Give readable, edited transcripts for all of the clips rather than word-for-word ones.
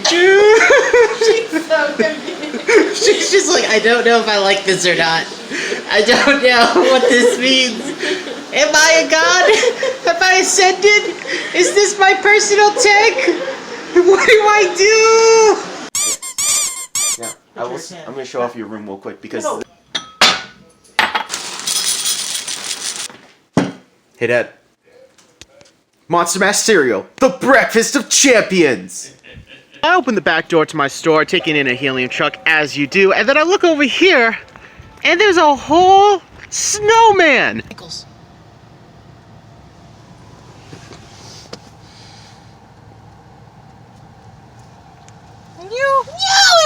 She's so confused. She's just like, I don't know if I like this or not. I don't know what this means. Am I a god? Have I ascended? Is this my personal tank? What do I do? Now, I'm gonna show off your room real quick because. Hey, Dad. Monster Mash cereal, the breakfast of champions. I open the back door to my store, taking in a helium truck as you do, and then I look over here, and there's a whole snowman. Pickles. No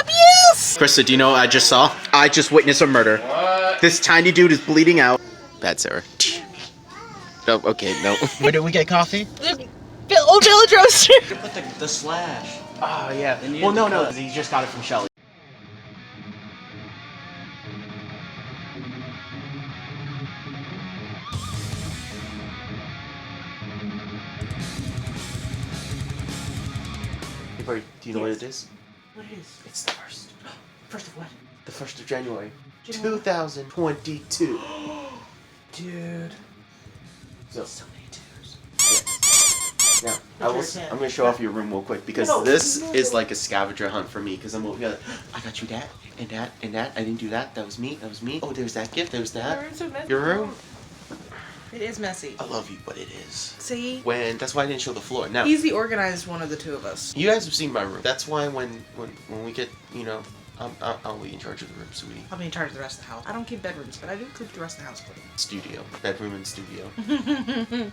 abuse! Krista, do you know what I just saw? I just witnessed a murder. What? This tiny dude is bleeding out. Bad Sarah. No, okay, no. Where did we get coffee? Old Village Roaster. Put the slash. Oh, yeah. Well, no. He just got it from Shelly. Hey, buddy, do you know what it is? What it is? It's the first. First of what? The 1st of January. 2022. Dude. So many twos. Yeah. Now, I'm gonna show off your room real quick because this is like a scavenger hunt for me because I'm over here like, I got you that, and that, and that. I didn't do that. That was me. That was me. Oh, there's that gift. There's that. Your room? It is messy. I love you, but it is. See? That's why I didn't show the floor. Now, He's the organized one of the two of us. you guys have seen my room. That's why when we get, you know, I'll be in charge of the room, sweetie. I'll be in charge of the rest of the house. I don't keep bedrooms, but I do keep the rest of the house clean. Studio. Bedroom and studio.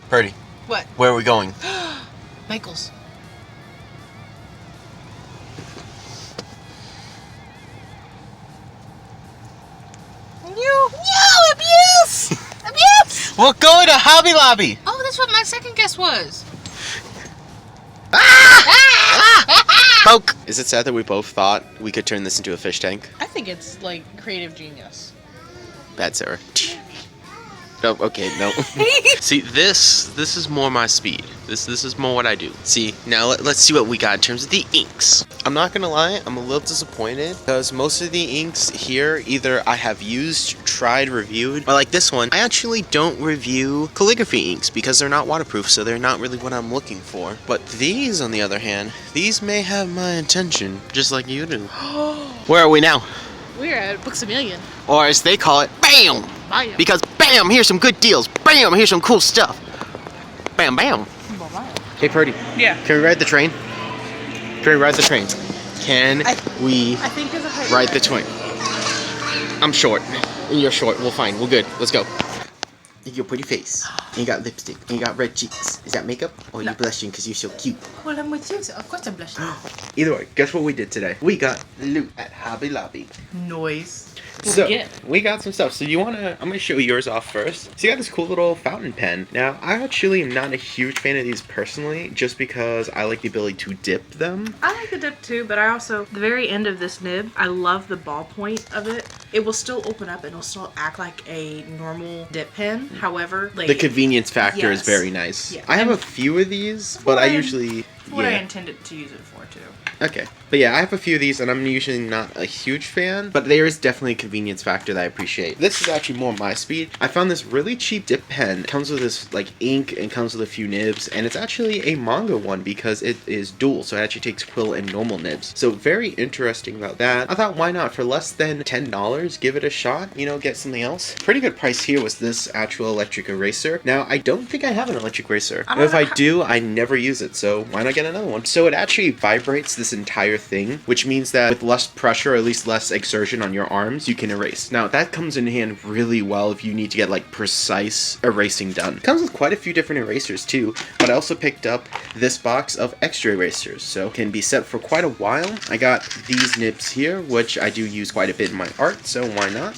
Purdy. What? Where are we going? Michael's. No abuse! Abuse! We're going to Hobby Lobby! Oh, that's what my second guess was. Poke! Is it sad that we both thought we could turn this into a fish tank? I think it's like creative genius. Bad Sarah. No, okay, no. See, this is more my speed. This is more what I do. See, now let's see what we got in terms of the inks. I'm not gonna lie, I'm a little disappointed because most of the inks here either I have used, tried, reviewed, or like this one, I actually don't review calligraphy inks because they're not waterproof, so they're not really what I'm looking for. But these, on the other hand, these may have my attention, just like you do. Where are we now? We're at Books A Million. Or as they call it, BAM! Because BAM! Here's some good deals. BAM! Here's some cool stuff. BAM, BAM. Hey, Purdy. Yeah. Can we ride the train? Can we ride the train? Can we ride the train? I'm short. And you're short. We're fine. We're good. Let's go. Your pretty face. And you got lipstick. And you got red cheeks. Is that makeup? Or are you blushing because you're so cute? Well, I'm with you, so of course I'm blushing. Either way, guess what we did today? We got loot at Hobby Lobby. Noise. So, we got some stuff. So I'm gonna show yours off first. So you got this cool little fountain pen. Now, I actually am not a huge fan of these personally, just because I like the ability to dip them. I like the dip too, but I also, the very end of this nib, I love the ballpoint of it. It will still open up and it'll still act like a normal dip pen. However, like, the convenience factor is very nice. Yeah. I have a few of these, but I usually... what I intended to use it for too. Okay. But yeah, I have a few of these, and I'm usually not a huge fan, but there is definitely a convenience factor that I appreciate. This is actually more my speed. I found this really cheap dip pen. It comes with this, like, ink, and comes with a few nibs, and it's actually a manga one because it is dual, so it actually takes quill and normal nibs. So very interesting about that. I thought, why not? For less than $10, give it a shot, you know, get something else. Pretty good price here was this actual electric eraser. Now, I don't think I have an electric eraser. If I do, I never use it, so why not get another one? So it actually vibrates this entire thing, which means that with less pressure, or at least less exertion on your arms, you can erase. Now, that comes in hand really well if you need to get, like, precise erasing done. It comes with quite a few different erasers, too, but I also picked up this box of extra erasers, so can be set for quite a while. I got these nibs here, which I do use quite a bit in my art, so why not?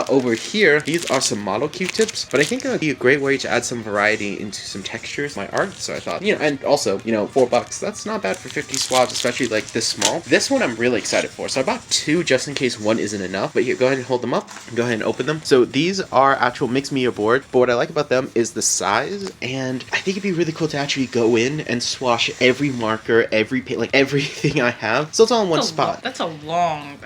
Over here, these are some model Q-tips, but I think it would be a great way to add some variety into some textures in my art, so I thought, you know, and also, you know, $4 $50. That's not bad for 50 swabs, especially like this small. This one I'm really excited for. So I bought 2 just in case one isn't enough. But here, go ahead and hold them up. Go ahead and open them. So these are actual mixed media board. But what I like about them is the size. And I think it'd be really cool to actually go in and swash every marker, every paint, like everything I have. So it's all in one spot. That's a long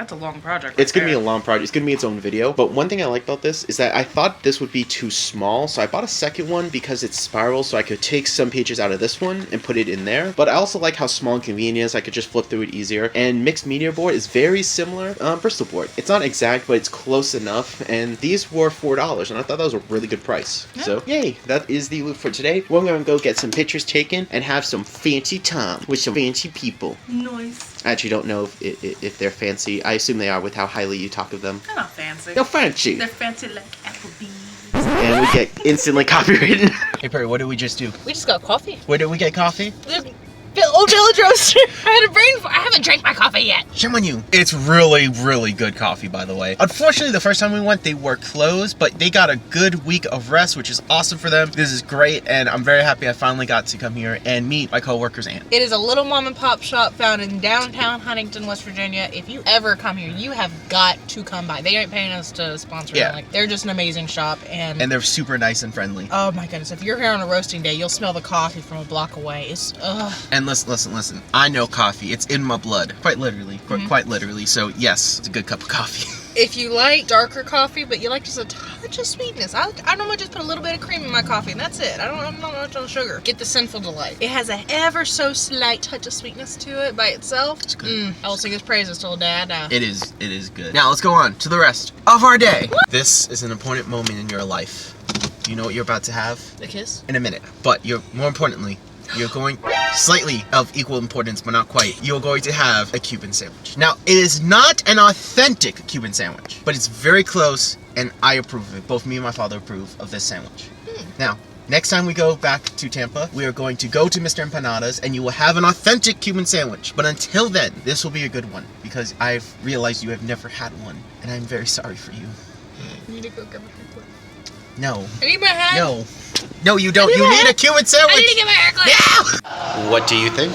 project. It's going to be a long project. It's going to be its own video. But one thing I like about this is that I thought this would be too small. So I bought a second one because it's spiral. So I could take some pages out of this one and put it in there. But I also like how small and convenient it is. I could just flip through it easier. And mixed media board is very similar. Bristol board. It's not exact, but it's close enough. And these were $4. And I thought that was a really good price. Yeah. So yay, that is the loot for today. We're going to go get some pictures taken and have some fancy time with some fancy people. Nice. I actually don't know if they're fancy. I assume they are with how highly you talk of them. They're not fancy. They're fancy. They're fancy like Applebee's. And we get instantly copywritten. Hey Perry, what did we just do? We just got coffee. Where did we get coffee? Old Village Roaster. I haven't drank my coffee yet. Shame on you. It's really, really good coffee, by the way. Unfortunately, the first time we went, they were closed, but they got a good week of rest, which is awesome for them. This is great, and I'm very happy I finally got to come here and meet my coworker's aunt. It is a little mom and pop shop found in downtown Huntington, West Virginia. If you ever come here, you have got to come by. They aren't paying us to sponsor them. Like, they're just an amazing shop, and they're super nice and friendly. Oh my goodness, if you're here on a roasting day, you'll smell the coffee from a block away. It's And listen. I know coffee. It's in my blood. Quite literally. Quite literally. So yes, it's a good cup of coffee. If you like darker coffee, but you like just a touch of sweetness, I normally just put a little bit of cream in my coffee, and that's it. I don't know much on sugar. Get the Sinful Delight. It has a ever so slight touch of sweetness to it by itself. It's good. I will sing his praises till the day I die. It is good. Now let's go on to the rest of our day. What? This is an important moment in your life. Do you know what you're about to have? A kiss? In a minute. But more importantly, you're going, slightly of equal importance, but not quite, you're going to have a Cuban sandwich. Now, it is not an authentic Cuban sandwich, but it's very close, and I approve of it. Both me and my father approve of this sandwich. Now, next time we go back to Tampa, we are going to go to Mr. Empanadas, and you will have an authentic Cuban sandwich. But until then, this will be a good one, because I've realized you have never had one, and I'm very sorry for you. You need to go get my hair clip. No. I need my hat. No. No, you don't. You need a Cuban sandwich. I need to get my hair clipped. Yeah. What do you think?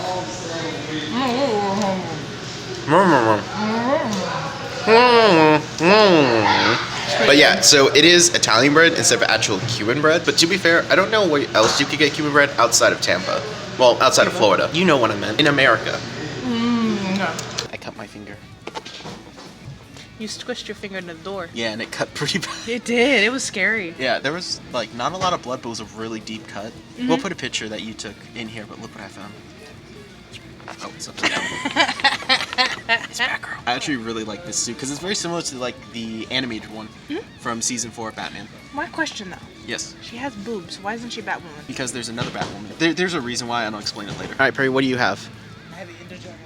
But yeah, so it is Italian bread instead of actual Cuban bread. But to be fair, I don't know where else you could get Cuban bread outside of Tampa. Well, outside of Florida. You know what I meant. In America. No. I cut my finger. You squished your finger into the door. Yeah, and it cut pretty bad. It did. It was scary. Yeah, there was like not a lot of blood, but it was a really deep cut. We'll put a picture that you took in here, but look what I found. Oh, it's upside down. It's Batgirl. I actually really like this suit because it's very similar to like the animated one from season 4 of Batman. My question though. Yes. She has boobs. Why isn't she Batwoman? Because there's another Batwoman. There's a reason why, and I'll explain it later. All right, Perry, what do you have? I have an indigestion.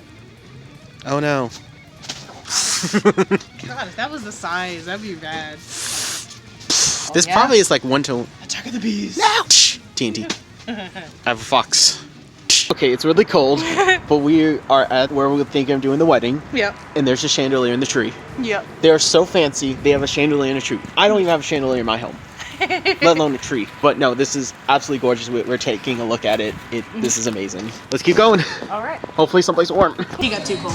Oh no. God, if that was the size, that'd be bad. This probably is like 1 to... Attack of the Bees. No! TNT. I have a fox. Okay, it's really cold, but we are at where we're thinking of doing the wedding. Yep. And there's a chandelier in the tree. Yep. They're so fancy, they have a chandelier in a tree. I don't even have a chandelier in my home. Let alone a tree. But no, this is absolutely gorgeous. We're taking a look at it. This is amazing. Let's keep going. All right. Hopefully someplace warm. You got 2 cold.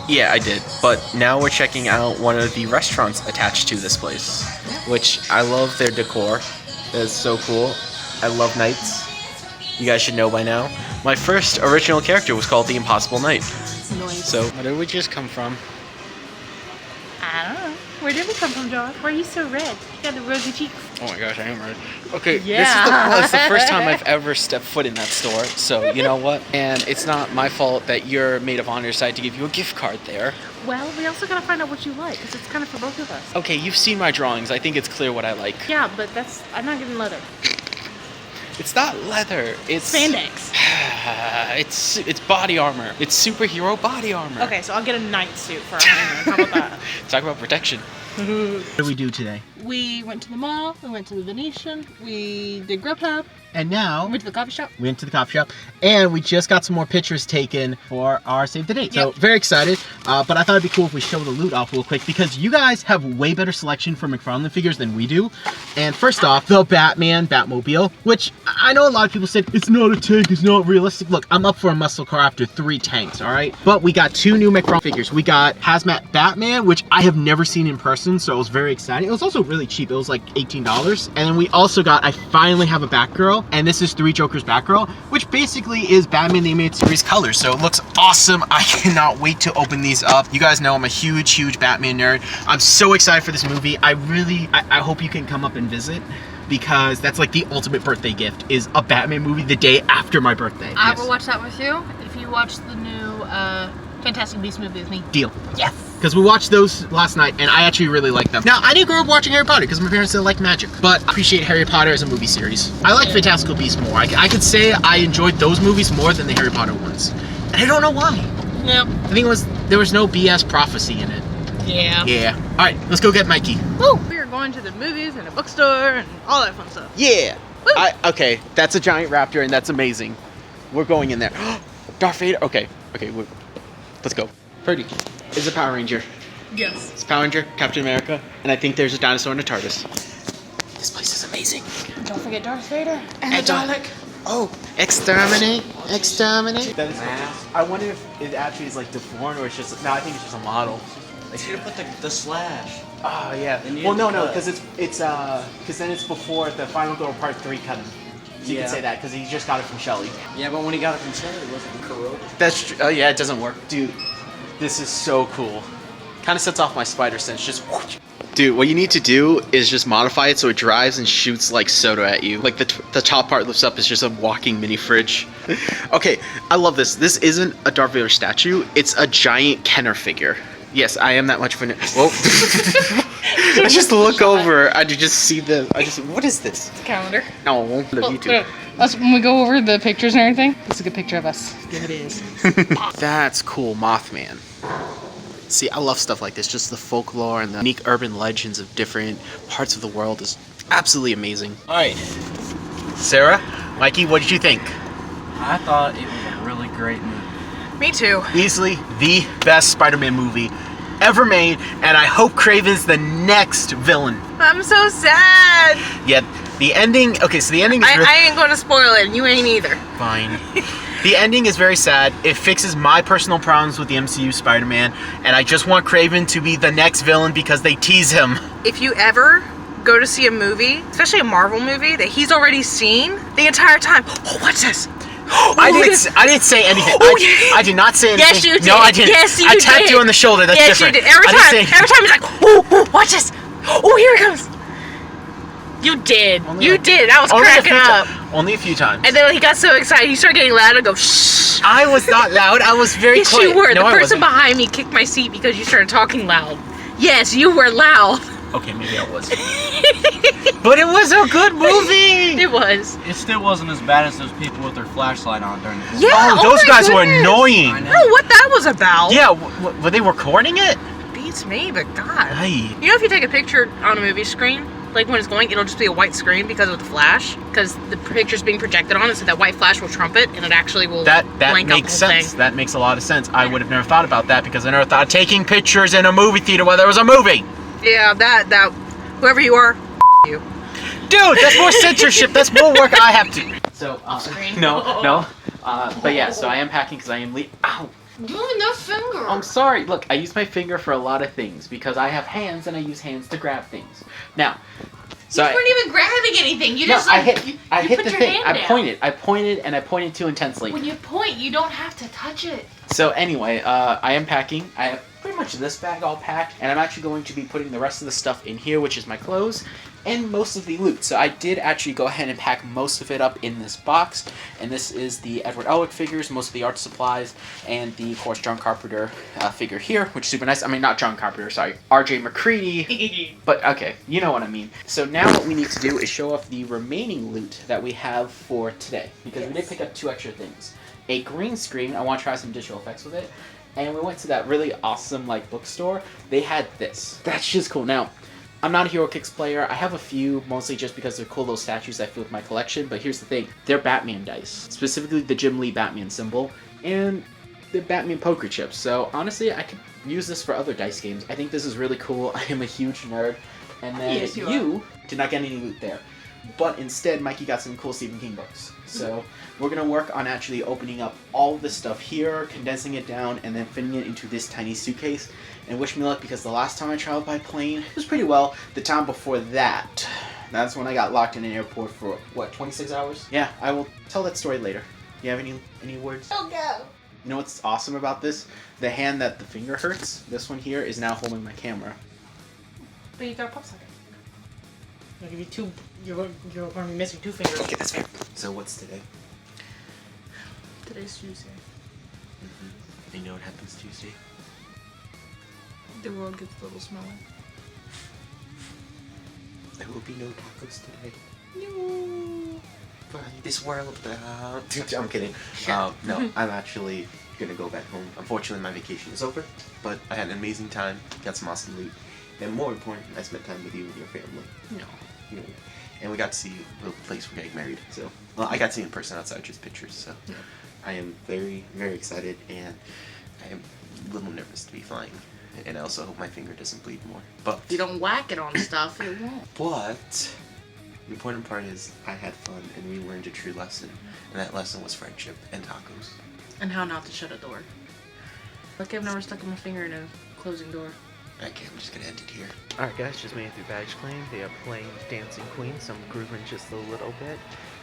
Yeah, I did. But now we're checking out one of the restaurants attached to this place, which I love their decor. It's so cool. I love knights. You guys should know by now. My first original character was called the Impossible Knight. Nice. So, where did we just come from? I don't know. Where did we come from, John? Why are you so red? You got the rosy cheeks. Oh my gosh, I am red. Okay, Yeah. this is the first time I've ever stepped foot in that store, so you know what? And it's not my fault that your maid of honor decided to give you a gift card there. Well, we also gotta find out what you like, because it's kind of for both of us. Okay, you've seen my drawings. I think it's clear what I like. Yeah, but I'm not getting leather. It's not leather. It's Spandex. It's body armor. It's superhero body armor. Okay, so I'll get a night suit for our honeymoon. How about that? Talk about protection. What did we do today? We went to the mall, we went to the Venetian, we did Grubhub, And now, we went to the coffee shop. we went to the coffee shop, and we just got some more pictures taken for our save the date. So Yep. very excited. But I thought it'd be cool if we show the loot off real quick because you guys have way better selection for McFarlane figures than we do. And first off, the Batman Batmobile, which I know a lot of people said it's not a tank, it's not But realistic, look, I'm up for a muscle car after 3 tanks, all right? But we got 2 new McFarlane figures. We got Hazmat Batman, which I have never seen in person, so it was very exciting. It was also really cheap. It was like $18. And then we also got, I finally have a Batgirl, and this is 3 Jokers Batgirl, which basically is Batman the Animated Series colors. So it looks awesome. I cannot wait to open these up. You guys know I'm a huge Batman nerd. I'm so excited for this movie. I hope you can come up and visit, because that's like the ultimate birthday gift, is a Batman movie the day after my birthday. I will watch that with you if you watch the new Fantastic Beasts movie with me. Deal. Yes. Because we watched those last night, and I actually really like them. Now, I didn't grow up watching Harry Potter because my parents didn't like magic, but I appreciate Harry Potter as a movie series. I like Fantastical Beasts more. I could say I enjoyed those movies more than the Harry Potter ones. And I don't know why. Yeah. I think it was, there was no BS prophecy in it. Yeah. Yeah. All right, let's go get Mikey. Woo! We are going to the movies and a bookstore and all that fun stuff. Yeah. Woo! Okay, that's a giant raptor, and that's amazing. We're going in there. Darth Vader. Okay, let's go. Ferdy is a Power Ranger. Yes. It's Power Ranger, Captain America, and I think there's a dinosaur in a TARDIS. This place is amazing. Don't forget Darth Vader And a Dalek. Oh, exterminate. That is. I wonder if it actually is like deformed or it's just. No, I think it's just a model. They should have put the slash. Oh yeah. They needed Well, no, to cut. because because then it's before the Final Girl Part 3 cut him. So you Yeah. can say that because he just got it from Shelly. Yeah, but when he got it from Shelly, it wasn't corroded. That's true. Oh yeah, it doesn't work, dude. This is so cool. Kind of sets off my spider sense. Just. Whoosh. Dude, what you need to do is just modify it so it drives and shoots like soda at you. Like the top part lifts up is just a walking mini fridge. Okay, I love this. This isn't a Darth Vader statue. It's a giant Kenner figure. Yes, I am that much of a... Whoa. I just look over. I just see the... What is this? It's a calendar. No, the YouTube. Us, when we go over the pictures and everything, it's a good picture of us. Yeah, it is. That's cool, Mothman. See, I love stuff like this. Just the folklore and the unique urban legends of different parts of the world is absolutely amazing. All right, Sarah, Mikey, what did you think? I thought it was a really great movie. Me too. Easily the best Spider-Man movie ever made, and I hope Kraven's the next villain. I'm so sad. Yeah, the ending. Okay, so the ending is really I ain't going to spoil it, and you ain't either. fine. The ending is very sad. It fixes my personal problems with the MCU Spider-Man, and I just want Kraven to be the next villain because they tease him. If you ever go to see a movie, especially a Marvel movie, that he's already seen the entire time, oh, what's this? I didn't say anything. I did not say anything. Yes, you did. No, I didn't. Yes, you I tapped did. you on the shoulder. That's Yes, different. you did. Every I didn't say time he's like, oh, watch this. Oh, here it comes. You did. You did. I was cracking up. Only a few times. And then he got so excited, he started getting loud and go, shh. I was not loud. I was very Yes, quiet. you were. No, The I person wasn't. behind me kicked my seat because you started talking loud. Yes, you were loud. Okay, maybe I was. But it was a good movie. It was. It still wasn't as bad as those people with their flashlight on during the movie. Yeah. Oh, those my guys were goodness. annoying. I know. I don't know what that was about. Yeah, were they recording it? Beats me, but God. Hey. You know, if you take a picture on a movie screen, like when it's going, it'll just be a white screen because of the flash, because the picture's being projected on it, so that white flash will trump it, and it actually will That blank out makes the whole sense. thing. That makes a lot of sense. I would have never thought about that because I never thought of taking pictures in a movie theater while there was a movie. Yeah, that whoever you are, you. Dude, that's more censorship. That's more work I have to. So, Screen. no. But yeah, so I am packing because I am Ow! Moving no finger. I'm sorry. Look, I use my finger for a lot of things because I have hands and I use hands to grab things. Now, so You weren't even grabbing anything. You no, just I like hit put the your thing. hand down. I pointed too intensely. When you point, you don't have to touch it. So anyway, I am packing. I have pretty much this bag all packed, and I'm actually going to be putting the rest of the stuff in here, which is my clothes and most of the loot. So I did actually go ahead and pack most of it up in this box, and this is the Edward Elric figures, most of the art supplies, and the, of course, John Carpenter figure here, which is super nice. I mean, not John Carpenter, sorry, R.J. McCready, but okay, you know what I mean. So now what we need to do is show off the remaining loot that we have for today, because we did pick up 2 extra things. A green screen, I want to try some digital effects with it, and we went to that really awesome like bookstore. They had this. That's just cool. Now, I'm not a Hero Kicks player. I have a few, mostly just because they're cool little statues I feel with my collection, but here's the thing. They're Batman dice. Specifically the Jim Lee Batman symbol, and the Batman poker chips. So honestly, I could use this for other dice games. I think this is really cool. I am a huge nerd. And then Yes, you you did not get any loot there. but instead Mikey got some cool Stephen King books. So we're going to work on actually opening up all of this stuff here, condensing it down, and then fitting it into this tiny suitcase. And wish me luck, because the last time I traveled by plane, it was pretty well. The time before that, that's when I got locked in an airport for, what, 26 hours? Yeah, I will tell that story later. You have any words? Oh, go. You know what's awesome about this? The hand that the finger hurts, this one here, is now holding my camera. But you got a pop socket. I'll give you two. You're going to be missing 2 fingers. Okay, that's fair. So what's today? Today's Tuesday. You know what happens Tuesday? The world gets a little smaller. There will be no tacos today. No. Fly this world out. I'm kidding. No, I'm actually gonna go back home. Unfortunately, my vacation is over, but I had an amazing time. Got some awesome loot, and more important, I spent time with you and your family. No. You know, and we got to see the place we're getting married. So, well, I got to see it in person outside just pictures. So, Yeah. I am very, very excited, and I am a little nervous to be flying. And I also hope my finger doesn't bleed more. But If you don't whack it on stuff, it won't. But the important part is I had fun and we learned a true lesson, and that lesson was friendship and tacos. And how not to shut a door. Lucky I've never stuck my finger in a closing door. Okay, I'm just gonna end it here. Alright guys, just made it through baggage claim. They are playing Dancing Queen, so I'm grooving just a little bit.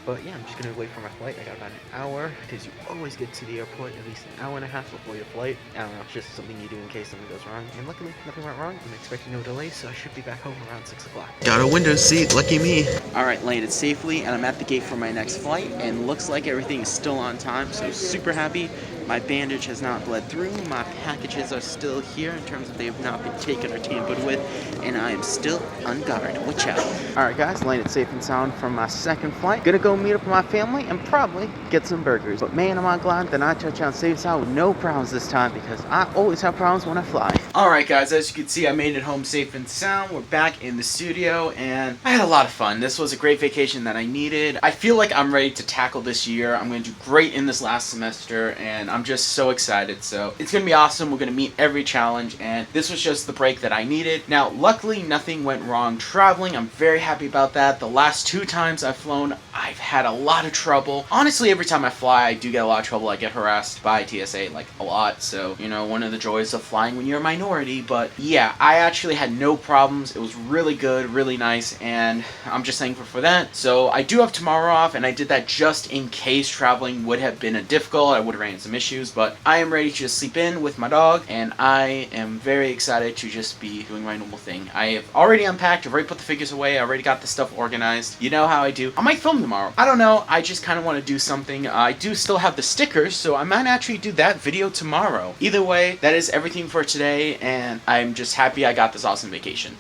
But yeah, I'm just gonna wait for my flight. I got about an hour, because you always get to the airport at least an hour and a half before your flight. I don't know, it's just something you do in case something goes wrong. And luckily, nothing went wrong. I'm expecting no delays, so I should be back home around 6 o'clock. Got a window seat, lucky me. Alright, landed safely, and I'm at the gate for my next flight, and looks like everything is still on time, so super happy. My bandage has not bled through, my packages are still here in terms of they have not been taken or tampered with, and I am still on guard. Watch out. Alright guys, landed safe and sound from my second flight. Gonna go meet up with my family and probably get some burgers. But man, am I glad that I touched on safe and sound with no problems this time, because I always have problems when I fly. Alright guys, as you can see, I made it home safe and sound. We're back in the studio, and I had a lot of fun. This was a great vacation that I needed. I feel like I'm ready to tackle this year. I'm going to do great in this last semester, and I'm just so excited. So it's going to be awesome. We're going to meet every challenge, and this was just the break that I needed. Now, luckily, nothing went wrong traveling. I'm very happy about that. The last 2 times I've flown, I've had a lot of trouble. Honestly, every time I fly, I do get a lot of trouble. I get harassed by TSA, like, a lot. So, you know, one of the joys of flying when you're a minority. But yeah, I actually had no problems. It was really good, really nice, and I'm just thankful for that. So I do have tomorrow off, and I did that just in case traveling would have been difficult. I would have ran into some issues, but I am ready to just sleep in with my dog, and I am very excited to just be doing my normal thing. I have already unpacked, I've already put the figures away, I already got the stuff organized. You know how I do. I might film tomorrow. I don't know, I just kind of want to do something. I do still have the stickers, so I might actually do that video tomorrow. Either way, that is everything for today, and I'm just happy I got this awesome vacation.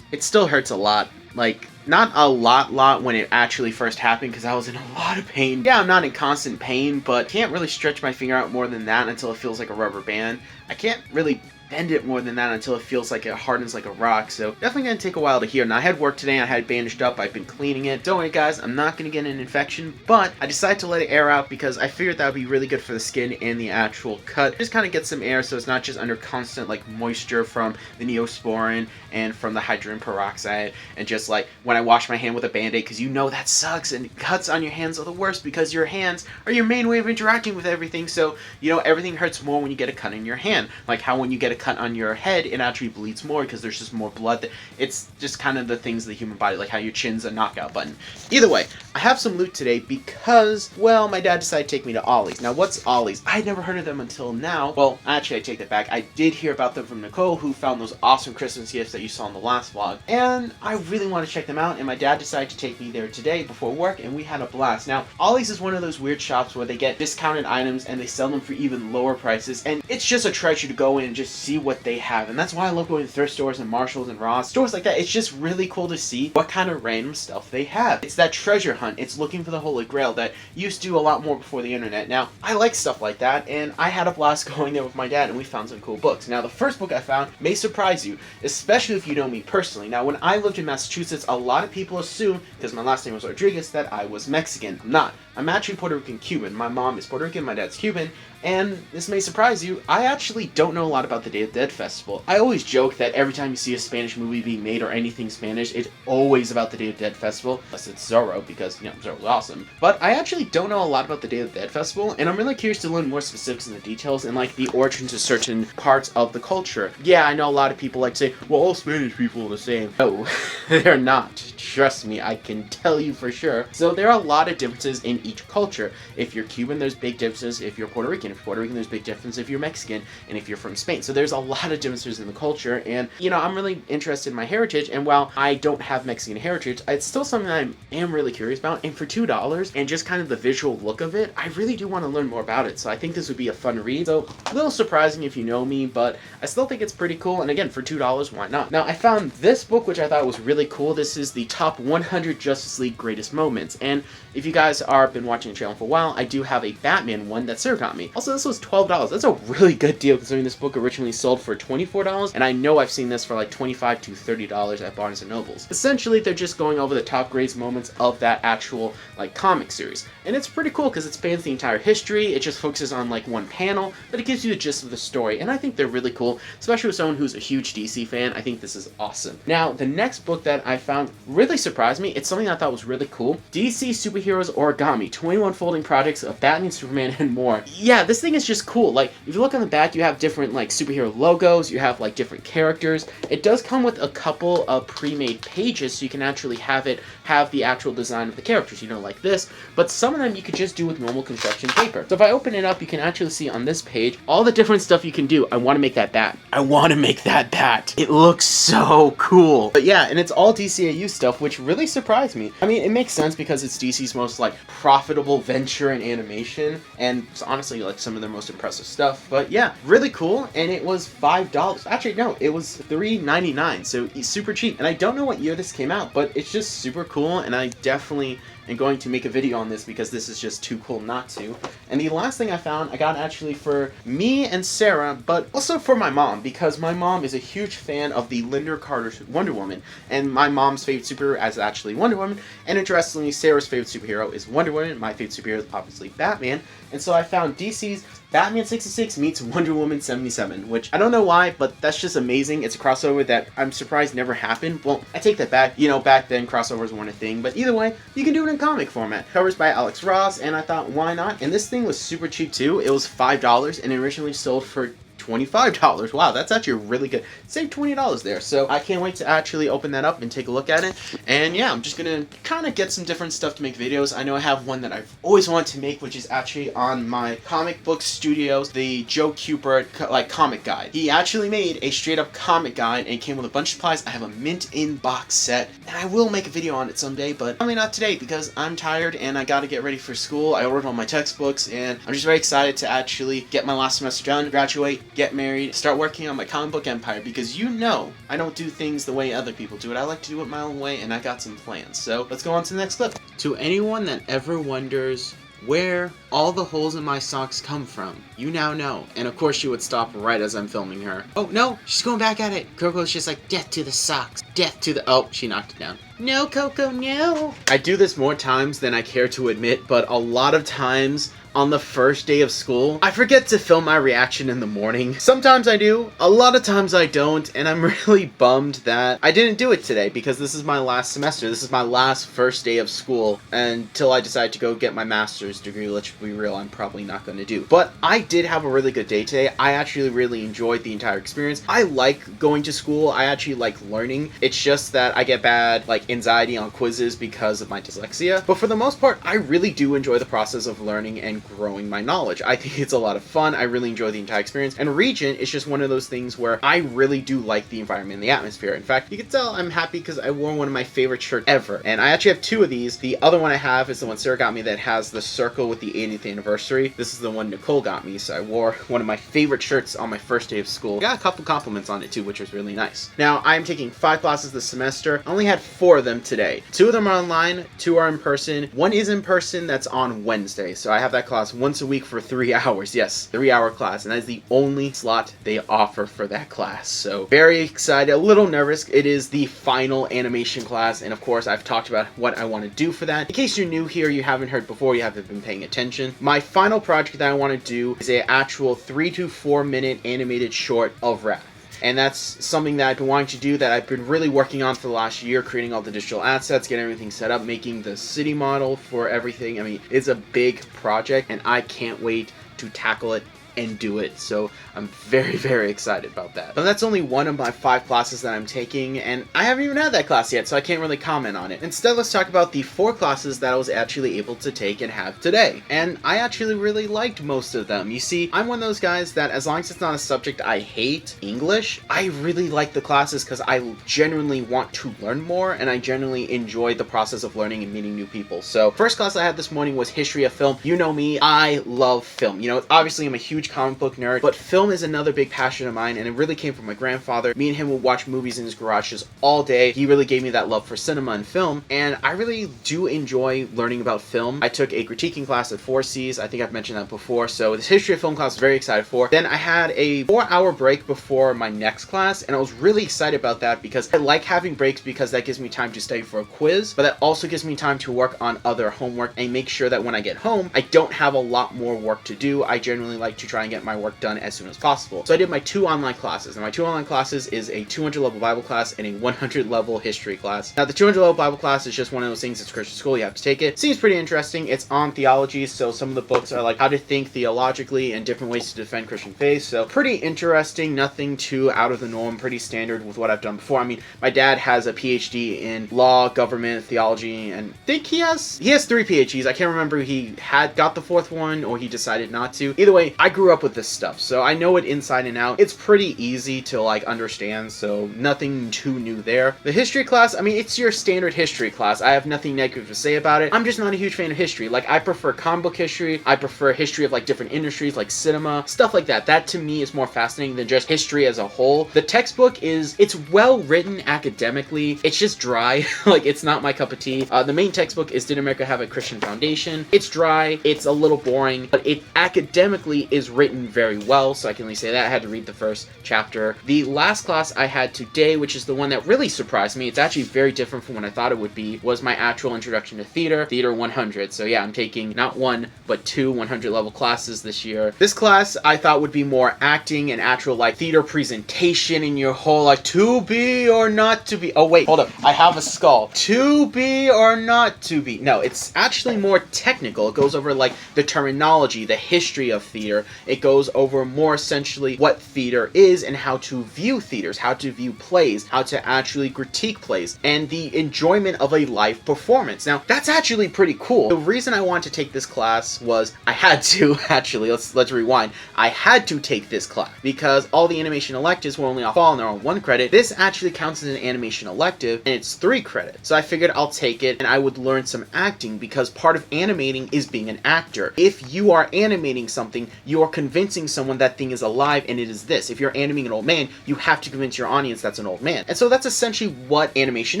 It still hurts a lot. Like, not a lot when it actually first happened, because I was in a lot of pain. Yeah, I'm not in constant pain, but can't really stretch my finger out more than that until it feels like a rubber band. I can't really bend it more than that until it feels like it hardens like a rock, so definitely gonna take a while to heal. Now, I had work today, I had it bandaged up, I've been cleaning it. Don't worry guys, I'm not gonna get an infection, but I decided to let it air out because I figured that would be really good for the skin and the actual cut. Just kind of get some air so it's not just under constant like moisture from the Neosporin and from the hydrogen peroxide, and just like when I wash my hand with a band-aid, because you know that sucks, and cuts on your hands are the worst because your hands are your main way of interacting with everything, so you know everything hurts more when you get a cut in your hand. Like how when you get a cut on your head, it actually bleeds more because there's just more blood. It's just kind of the things of the human body, like how your chin's a knockout button. Either way, I have some loot today because, well, my dad decided to take me to Ollie's. Now, what's Ollie's? I had never heard of them until now. Well, actually, I take that back. I did hear about them from Nicole, who found those awesome Christmas gifts that you saw in the last vlog, and I really want to check them out, and my dad decided to take me there today before work, and we had a blast. Now, Ollie's is one of those weird shops where they get discounted items and they sell them for even lower prices, and it's just a treasure to go in and just see what they have, and that's why I love going to thrift stores and Marshalls and Ross, stores like that. It's just really cool to see what kind of random stuff they have. It's that treasure hunt. It's looking for the Holy Grail that used to do a lot more before the internet. Now, I like stuff like that, and I had a blast going there with my dad, and we found some cool books. Now, the first book I found may surprise you, especially if you know me personally. Now, when I lived in Massachusetts, a lot of people assume, because my last name was Rodriguez, that I was Mexican. I'm not. I'm actually Puerto Rican Cuban. My mom is Puerto Rican, my dad's Cuban, And this may surprise you, I actually don't know a lot about the Day of the Dead Festival. I always joke that every time you see a Spanish movie being made or anything Spanish, it's always about the Day of the Dead Festival, unless it's Zorro, because, you know, Zorro's awesome. But I actually don't know a lot about the Day of the Dead Festival, and I'm really curious to learn more specifics in the details and, like, the origins of certain parts of the culture. Yeah, I know a lot of people like to say, well, all Spanish people are the same. No, they're not. Trust me, I can tell you for sure. So there are a lot of differences in each culture. If you're Cuban, there's big differences. If you're Puerto Rican, there's big differences if you're Mexican, and if you're from Spain. So there's a lot of differences in the culture, and, you know, I'm really interested in my heritage, and while I don't have Mexican heritage, it's still something that I am really curious about, and for $2, and just kind of the visual look of it, I really do want to learn more about it, so I think this would be a fun read. So, a little surprising if you know me, but I still think it's pretty cool, and again, for $2, why not? Now, I found this book, which I thought was really cool. This is the top 100 Justice League greatest moments, and if you guys are been watching the channel for a while, I do have a Batman one that Sarah got me. Also, this was $12. That's a really good deal considering this book originally sold for $24, and I know I've seen this for like $25 to $30 at Barnes & Noble's. Essentially, they're just going over the top greatest moments of that actual, like, comic series. And it's pretty cool because it spans the entire history, it just focuses on, like, one panel, but it gives you the gist of the story, and I think they're really cool, especially with someone who's a huge DC fan. I think this is awesome. Now, the next book that I found really surprised me. It's something I thought was really cool. DC Superheroes Origami, 21 folding projects of Batman, Superman, and more. Yeah, this thing is just cool. Like, if you look on the back, you have different, like, superhero logos, you have, like, different characters. It does come with a couple of pre-made pages, so you can actually have the actual design of the characters, you know, like this, but some of them you could just do with normal construction paper. So if I open it up, you can actually see on this page all the different stuff you can do. I want to make that bat. I want to make that bat. It looks so cool. But yeah, and it's all DCAU stuff, which really surprised me. I mean, it makes sense because it's DC's most, like, profitable venture in animation, and it's honestly, like, some of their most impressive stuff. But yeah, really cool, and it was $5. Actually, no, it was $3.99, so it's super cheap. And I don't know what year this came out, but it's just super cool, and I definitely am going to make a video on this because this is just too cool not to. And the last thing I found, I got actually for me and Sarah, but also for my mom, because my mom is a huge fan of the Linda Carter's Wonder Woman, and my mom's favorite superhero is actually Wonder Woman, and interestingly, Sarah's favorite superhero is Wonder Woman, my favorite superhero is obviously Batman, and so I found DC's Batman 66 meets Wonder Woman 77, which I don't know why, but that's just amazing. It's a crossover that I'm surprised never happened. Well, I take that back. You know, back then crossovers weren't a thing, but either way, you can do it in comic format. Covers by Alex Ross, and I thought, why not? And this thing was super cheap too. It was $5, and it originally sold for $25. Wow, that's actually really good. Saved $20 there. So I can't wait to actually open that up and take a look at it. And yeah, I'm just gonna kind of get some different stuff to make videos. I know I have one that I've always wanted to make, which is actually on my comic book studios, the Joe Kubert comic guide. He actually made a straight up comic guide, and it came with a bunch of supplies. I have a mint in box set, and I will make a video on it someday, but probably not today because I'm tired and I gotta get ready for school. I ordered all my textbooks, and I'm just very excited to actually get my last semester done, graduate, get married, start working on my comic book empire, because you know I don't do things the way other people do it. I like to do it my own way, and I got some plans. So let's go on to the next clip. To anyone that ever wonders where all the holes in my socks come from, you now know. And of course she would stop right as I'm filming her. Oh no, she's going back at it. Coco's just like, death to the socks, death to the... Oh, she knocked it down. No, Coco, no. I do this more times than I care to admit, but a lot of times on the first day of school, I forget to film my reaction in the morning. Sometimes I do, a lot of times I don't, and I'm really bummed that I didn't do it today because this is my last semester. This is my last first day of school until I decide to go get my master's degree, which, to be real, I'm probably not going to do. But I did have a really good day today. I actually really enjoyed the entire experience. I like going to school. I actually like learning. It's just that I get bad, like, anxiety on quizzes because of my dyslexia. But for the most part, I really do enjoy the process of learning and growing my knowledge. I think it's a lot of fun. I really enjoy the entire experience. And Regent is just one of those things where I really do like the environment and the atmosphere. In fact, you can tell I'm happy because I wore one of my favorite shirts ever. And I actually have two of these. The other one I have is the one Sarah got me that has the circle with the 80th anniversary. This is the one Nicole got me, so I wore one of my favorite shirts on my first day of school. I got a couple compliments on it too, which was really nice. Now, I am taking 5 classes this semester. I only had 4 of them today. 2 of them are online, 2 are in person. 1 is in person that's on Wednesday, so I have that class class once a week for 3 hours. Yes, 3-hour class, and that is the only slot they offer for that class. So very excited, a little nervous. It is the final animation class, and of course I've talked about what I want to do for that. In case you're new here, you haven't heard before, you haven't been paying attention, my final project that I want to do is an actual 3 to 4 minute animated short of Wrath. And that's something that I've been wanting to do, that I've been really working on for the last year, creating all the digital assets, getting everything set up, making the city model for everything. I mean, it's a big project, and I can't wait to tackle it and do it. So I'm very, very excited about that. But that's only one of my 5 classes that I'm taking, and I haven't even had that class yet, so I can't really comment on it. Instead, let's talk about the 4 classes that I was actually able to take and have today. And I actually really liked most of them. You see, I'm one of those guys that as long as it's not a subject I hate, English, I really like the classes because I genuinely want to learn more, and I genuinely enjoy the process of learning and meeting new people. So first class I had this morning was History of Film. You know me, I love film. You know, obviously I'm a huge comic book nerd, but film is another big passion of mine, and it really came from my grandfather. Me and him would watch movies in his garage just all day. He really gave me that love for cinema and film, and I really do enjoy learning about film. I took a critiquing class at 4Cs. I think I've mentioned that before. So this history of film class I was very excited for. Then I had a 4-hour break before my next class, and I was really excited about that because I like having breaks because that gives me time to study for a quiz, but that also gives me time to work on other homework and make sure that when I get home, I don't have a lot more work to do. I generally like to try and get my work done as soon as possible. So I did my 2 online classes, and my 2 online classes is a 200 level Bible class and a 100 level history class. Now the 200 level Bible class is just one of those things, it's Christian school, you have to take it. Seems pretty interesting. It's on theology, so some of the books are like how to think theologically and different ways to defend Christian faith. So pretty interesting, nothing too out of the norm, pretty standard with what I've done before. I mean, my dad has a PhD in law, government, theology, and I think he has 3 PhDs. I can't remember if he had got the 4th one or he decided not to. Either way, I grew up with this stuff, so I know it inside and out. It's pretty easy to like understand, so nothing too new there. The history class, I mean, it's your standard history class. I have nothing negative to say about it. I'm just not a huge fan of history. Like, I prefer comic book history. I prefer history of like different industries like cinema, stuff like that. That to me is more fascinating than just history as a whole. The textbook it's well written academically. It's just dry. Like, it's not my cup of tea. The main textbook is Did America Have a Christian Foundation? It's dry. It's a little boring, but it academically is written very well, so I can only say that. I had to read the first chapter. The last class I had today, which is the one that really surprised me, it's actually very different from what I thought it would be, was my actual introduction to theater 100. So yeah, I'm taking not 1, but 2 100 level classes this year. This class I thought would be more acting and actual like theater presentation in your whole like to be or not to be. Oh wait, hold up. I have a skull. To be or not to be. No, it's actually more technical. It goes over like the terminology, the history of theater. It goes over more essentially what theater is and how to view theaters, how to view plays, how to actually critique plays, and the enjoyment of a live performance. Now, that's actually pretty cool. The reason I wanted to take this class was I had to, actually, let's rewind. I had to take this class because all the animation electives were only off fall and they're on 1 credit. This actually counts as an animation elective and it's 3 credits. So I figured I'll take it and I would learn some acting because part of animating is being an actor. If you are animating something, you are convincing someone that thing is alive and it is this. If you're animating an old man, you have to convince your audience that's an old man. And so that's essentially what animation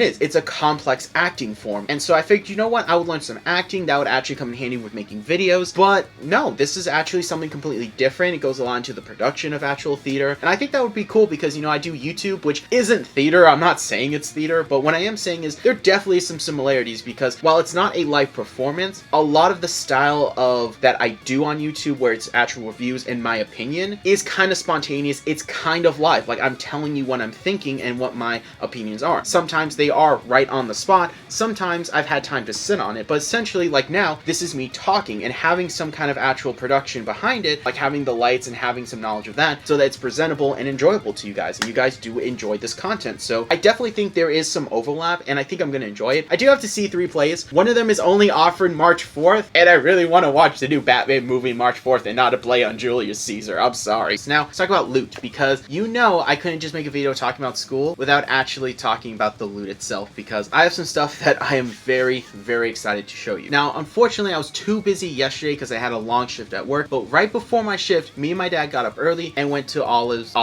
is. It's a complex acting form. And so I figured, you know what? I would learn some acting. That would actually come in handy with making videos. But no, this is actually something completely different. It goes along to the production of actual theater. And I think that would be cool because, you know, I do YouTube, which isn't theater. I'm not saying it's theater, but what I am saying is there definitely is some similarities because while it's not a live performance, a lot of the style of that I do on YouTube where it's actual reviews, in my opinion, is kind of spontaneous. It's kind of live. Like, I'm telling you what I'm thinking and what my opinions are. Sometimes they are right on the spot. Sometimes I've had time to sit on it, but essentially, like now, this is me talking and having some kind of actual production behind it, like having the lights and having some knowledge of that so that it's presentable and enjoyable to you guys, and you guys do enjoy this content. So I definitely think there is some overlap, and I think I'm going to enjoy it. I do have to see 3 plays. One of them is only offered March 4th, and I really want to watch the new Batman movie March 4th and not a play on Julius Caesar. I'm sorry. So now, let's talk about loot, because you know I couldn't just make a video talking about school without actually talking about the loot itself, because I have some stuff that I am very, very excited to show you. Now, unfortunately, I was too busy yesterday because I had a long shift at work, but right before my shift, me and my dad got up early and went to Olives.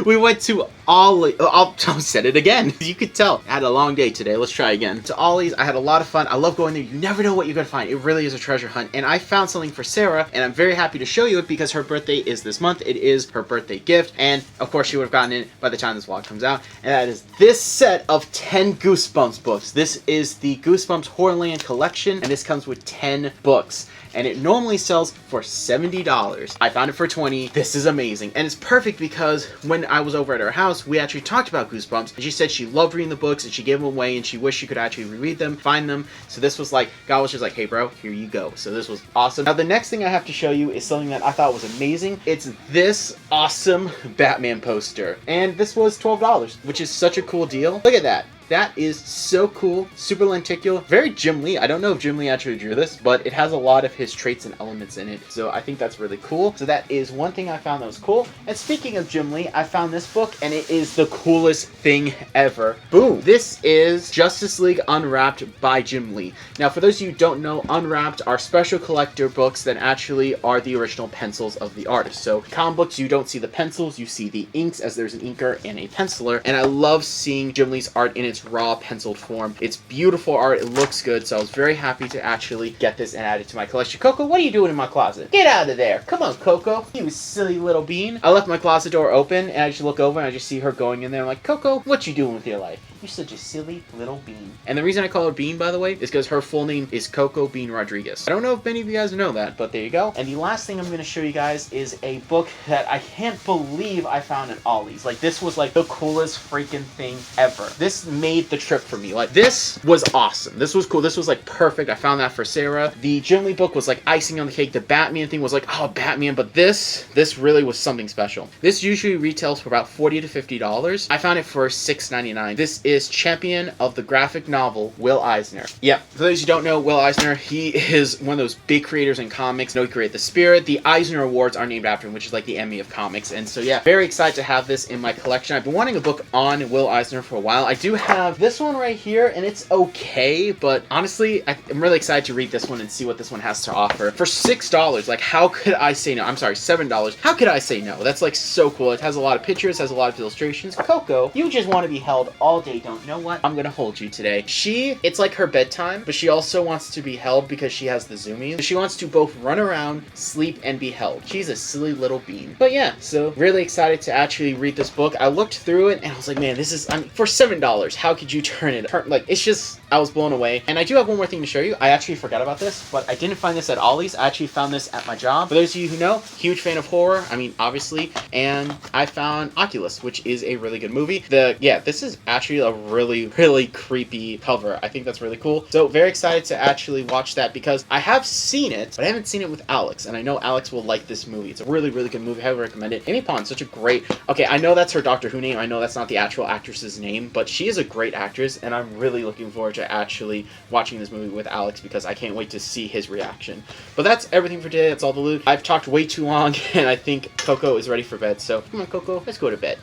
We went to Ollie. I'll said it again. You could tell. I had a long day today. Let's try again. To Ollie's, I had a lot of fun. I love going there. You never know what you're gonna find. It really is a treasure hunt. And I found something for Sarah, and I'm very happy to show you it because her birthday is this month. It is her birthday gift, and of course she would have gotten it by the time this vlog comes out. And that is this set of 10 Goosebumps books. This is the Goosebumps Horrorland collection, and this comes with 10 books. And it normally sells for $70. I found it for $20. This is amazing. And it's perfect because when I was over at her house, we actually talked about Goosebumps. And she said she loved reading the books and she gave them away and she wished she could actually reread them, find them. So this was like, God was just like, hey bro, here you go. So this was awesome. Now the next thing I have to show you is something that I thought was amazing. It's this awesome Batman poster. And this was $12, which is such a cool deal. Look at that. That is so cool, super lenticular, very Jim Lee. I don't know if Jim Lee actually drew this, but it has a lot of his traits and elements in it. So I think that's really cool. So that is one thing I found that was cool. And speaking of Jim Lee, I found this book and it is the coolest thing ever. Boom. This is Justice League Unwrapped by Jim Lee. Now, for those of you who don't know, Unwrapped are special collector books that actually are the original pencils of the artist. So comic books, you don't see the pencils, you see the inks as there's an inker and a penciler. And I love seeing Jim Lee's art in its raw penciled form. It's beautiful art. It looks good. So I was very happy to actually get this and add it to my collection. Coco, what are you doing in my closet? Get out of there. Come on, Coco. You silly little bean. I left my closet door open and I just look over and I just see her going in there. I'm like, Coco, what you doing with your life? You're such a silly little bean. And the reason I call her Bean, by the way, is because her full name is Coco Bean Rodriguez. I don't know if many of you guys know that, but there you go. And the last thing I'm going to show you guys is a book that I can't believe I found at Ollie's. Like, this was like the coolest freaking thing ever. This made the trip for me. Like, this was awesome. This was cool. This was like perfect. I found that for Sarah. The Jim Lee book was like icing on the cake. The Batman thing was like, oh, Batman. But this really was something special. This usually retails for about $40 to $50. I found it for $6.99. This is champion of the graphic novel, Will Eisner. Yeah, for those who don't know, Will Eisner, he is one of those big creators in comics. He created the Spirit. The Eisner Awards are named after him, which is like the Emmy of comics. And so yeah, very excited to have this in my collection. I've been wanting a book on Will Eisner for a while. I do have this one right here, and it's okay, but honestly, I'm really excited to read this one and see what this one has to offer. For $6, like, how could I say no? I'm sorry, $7. How could I say no? That's like so cool. It has a lot of pictures, has a lot of illustrations. Coco, you just want to be held all day, don't you know what? I'm gonna hold you today. It's like her bedtime, but she also wants to be held because she has the zoomies. She wants to both run around, sleep, and be held. She's a silly little bean. But yeah, so really excited to actually read this book. I looked through it and I was like, man, this is, I mean, for $7, how could you turn it? Like, it's just, I was blown away. And I do have one more thing to show you. I actually forgot about this, but I didn't find this at Ollie's. I actually found this at my job. For those of you who know, huge fan of horror, I mean, obviously, and I found Oculus, which is a really good movie. This is actually a really creepy cover. I think that's really cool. So very excited to actually watch that because I have seen it, but I haven't seen it with Alex, and I know Alex will like this movie. It's a really good movie. I highly recommend it. Amy Pond, such a great... Okay, I know that's her Doctor Who name. I know that's not the actual actress's name, but she is a great actress, and I'm really looking forward to actually watching this movie with Alex because I can't wait to see his reaction. But that's everything for today. That's all the loot. I've talked way too long, and I think Coco is ready for bed. So come on, Coco, let's go to bed.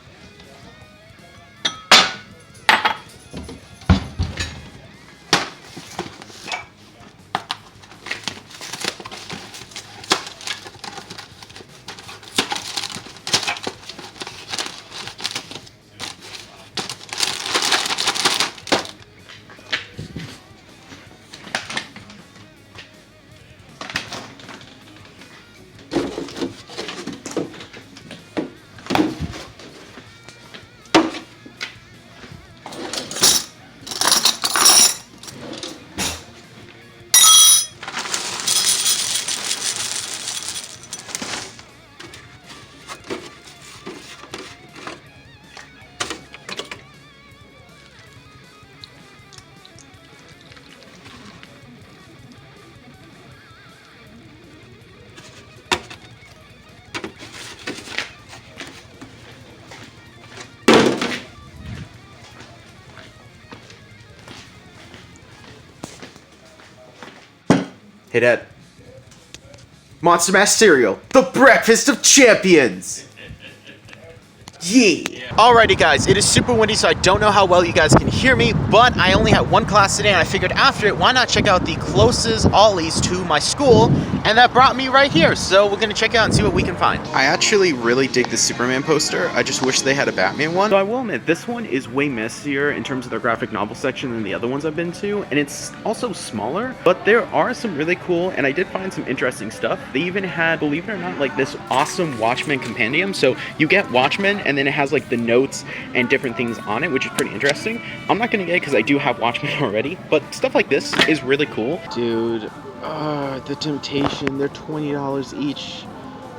Hey, Dad. Monster Mash cereal, the breakfast of champions. Yeah. Alrighty guys, it is super windy, so I don't know how well you guys can hear me, but I only had one class today and I figured after it, why not check out the closest ollies to my school, and that brought me right here. So we're gonna check it out and see what we can find. I actually really dig the Superman poster. I just wish they had a Batman one. So I will admit, this one is way messier in terms of their graphic novel section than the other ones I've been to, and it's also smaller, but there are some really cool, and I did find some interesting stuff. They even had, believe it or not, like this awesome Watchmen compendium. So you get Watchmen, and then it has like the notes and different things on it, which is pretty interesting. I'm not gonna get it because I do have Watchmen already, but stuff like this is really cool. Dude, the Temptation, they're $20 each.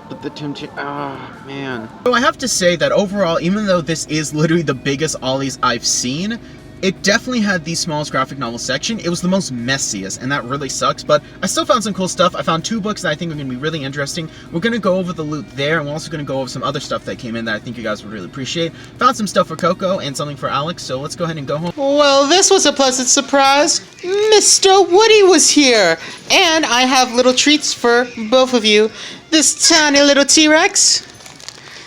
But the Temptation, man. So I have to say that overall, even though this is literally the biggest ollies I've seen, it definitely had the smallest graphic novel section. It was the most messiest, and that really sucks, but I still found some cool stuff. I found 2 books that I think are going to be really interesting. We're going to go over the loot there, and we're also going to go over some other stuff that came in that I think you guys would really appreciate. Found some stuff for Coco and something for Alex, so let's go ahead and go home. Well, this was a pleasant surprise. Mr. Woody was here, and I have little treats for both of you. This tiny little T-Rex,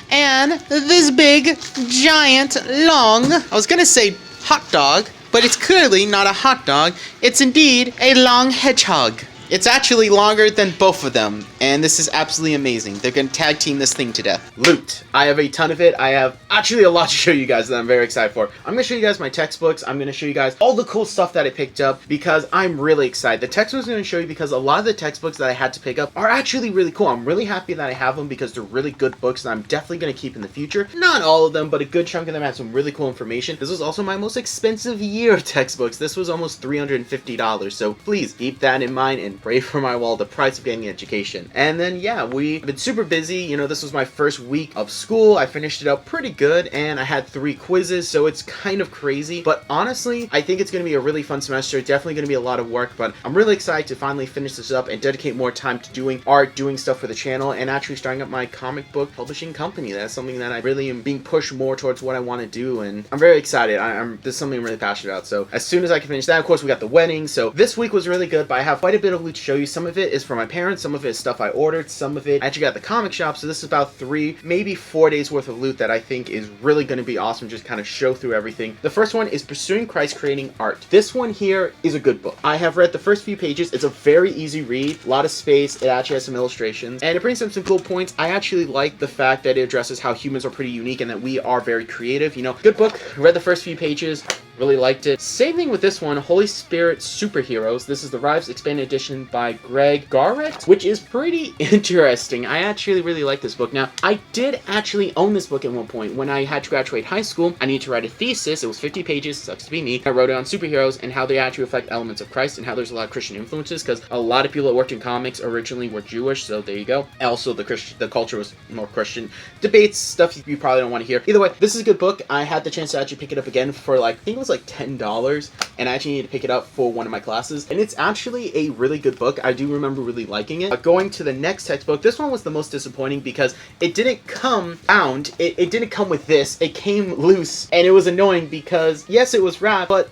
and this big, giant, long, I was gonna say hot dog, but it's clearly not a hot dog. It's indeed a long hedgehog. It's actually longer than both of them, and this is absolutely amazing. They're gonna tag team this thing to death. Loot. I have a ton of it. I have actually a lot to show you guys that I'm very excited for. I'm going to show you guys my textbooks. I'm going to show you guys all the cool stuff that I picked up because I'm really excited. The textbooks I'm going to show you because a lot of the textbooks that I had to pick up are actually really cool. I'm really happy that I have them because they're really good books that I'm definitely going to keep in the future. Not all of them, but a good chunk of them had some really cool information. This was also my most expensive year of textbooks. This was almost $350, so please keep that in mind and pray for my wall, the price of getting an education. And then yeah, we've been super busy. You know, this was my first week of school. I finished it up pretty good, and I had 3 quizzes, so it's kind of crazy, but honestly I think it's going to be a really fun semester. Definitely going to be a lot of work, but I'm really excited to finally finish this up and dedicate more time to doing art, doing stuff for the channel, and actually starting up my comic book publishing company. That's something that I really am being pushed more towards what I want to do, and I'm very excited. This is something I'm really passionate about, so as soon as I can finish that, of course we got the wedding. So this week was really good, but I have quite a bit of loot to show you. Some of it is for my parents, some of it is stuff I ordered, some of it I actually got at the comic shop, so this is about 3, maybe 4 days worth of loot that I think is really going to be awesome, just kind of show through everything. The first one is Pursuing Christ Creating Art. This one here is a good book. I have read the first few pages. It's a very easy read, a lot of space, it actually has some illustrations, and it brings up some cool points. I actually like the fact that it addresses how humans are pretty unique and that we are very creative. You know, good book. Read the first few pages, really liked it. Same thing with this one, Holy Spirit Superheroes. This is the Rives Expanded Edition by Greg Garrett, which is pretty interesting. I actually really like this book. Now, I did actually own this book at one point. When I had to graduate high school, I needed to write a thesis. It was 50 pages, sucks to be me. I wrote it on superheroes and how they actually reflect elements of Christ and how there's a lot of Christian influences, because a lot of people that worked in comics originally were Jewish, so there you go. Also, the culture was more Christian. Debates, stuff you probably don't want to hear. Either way, this is a good book. I had the chance to actually pick it up again for like, I think it was like $10, and I actually needed to pick it up for one of my classes, and it's actually a really good book. I do remember really liking it. Going to the next textbook, this one was the most disappointing because it didn't come bound. It didn't come with this. It came loose, and it was annoying because yes, it was wrapped, but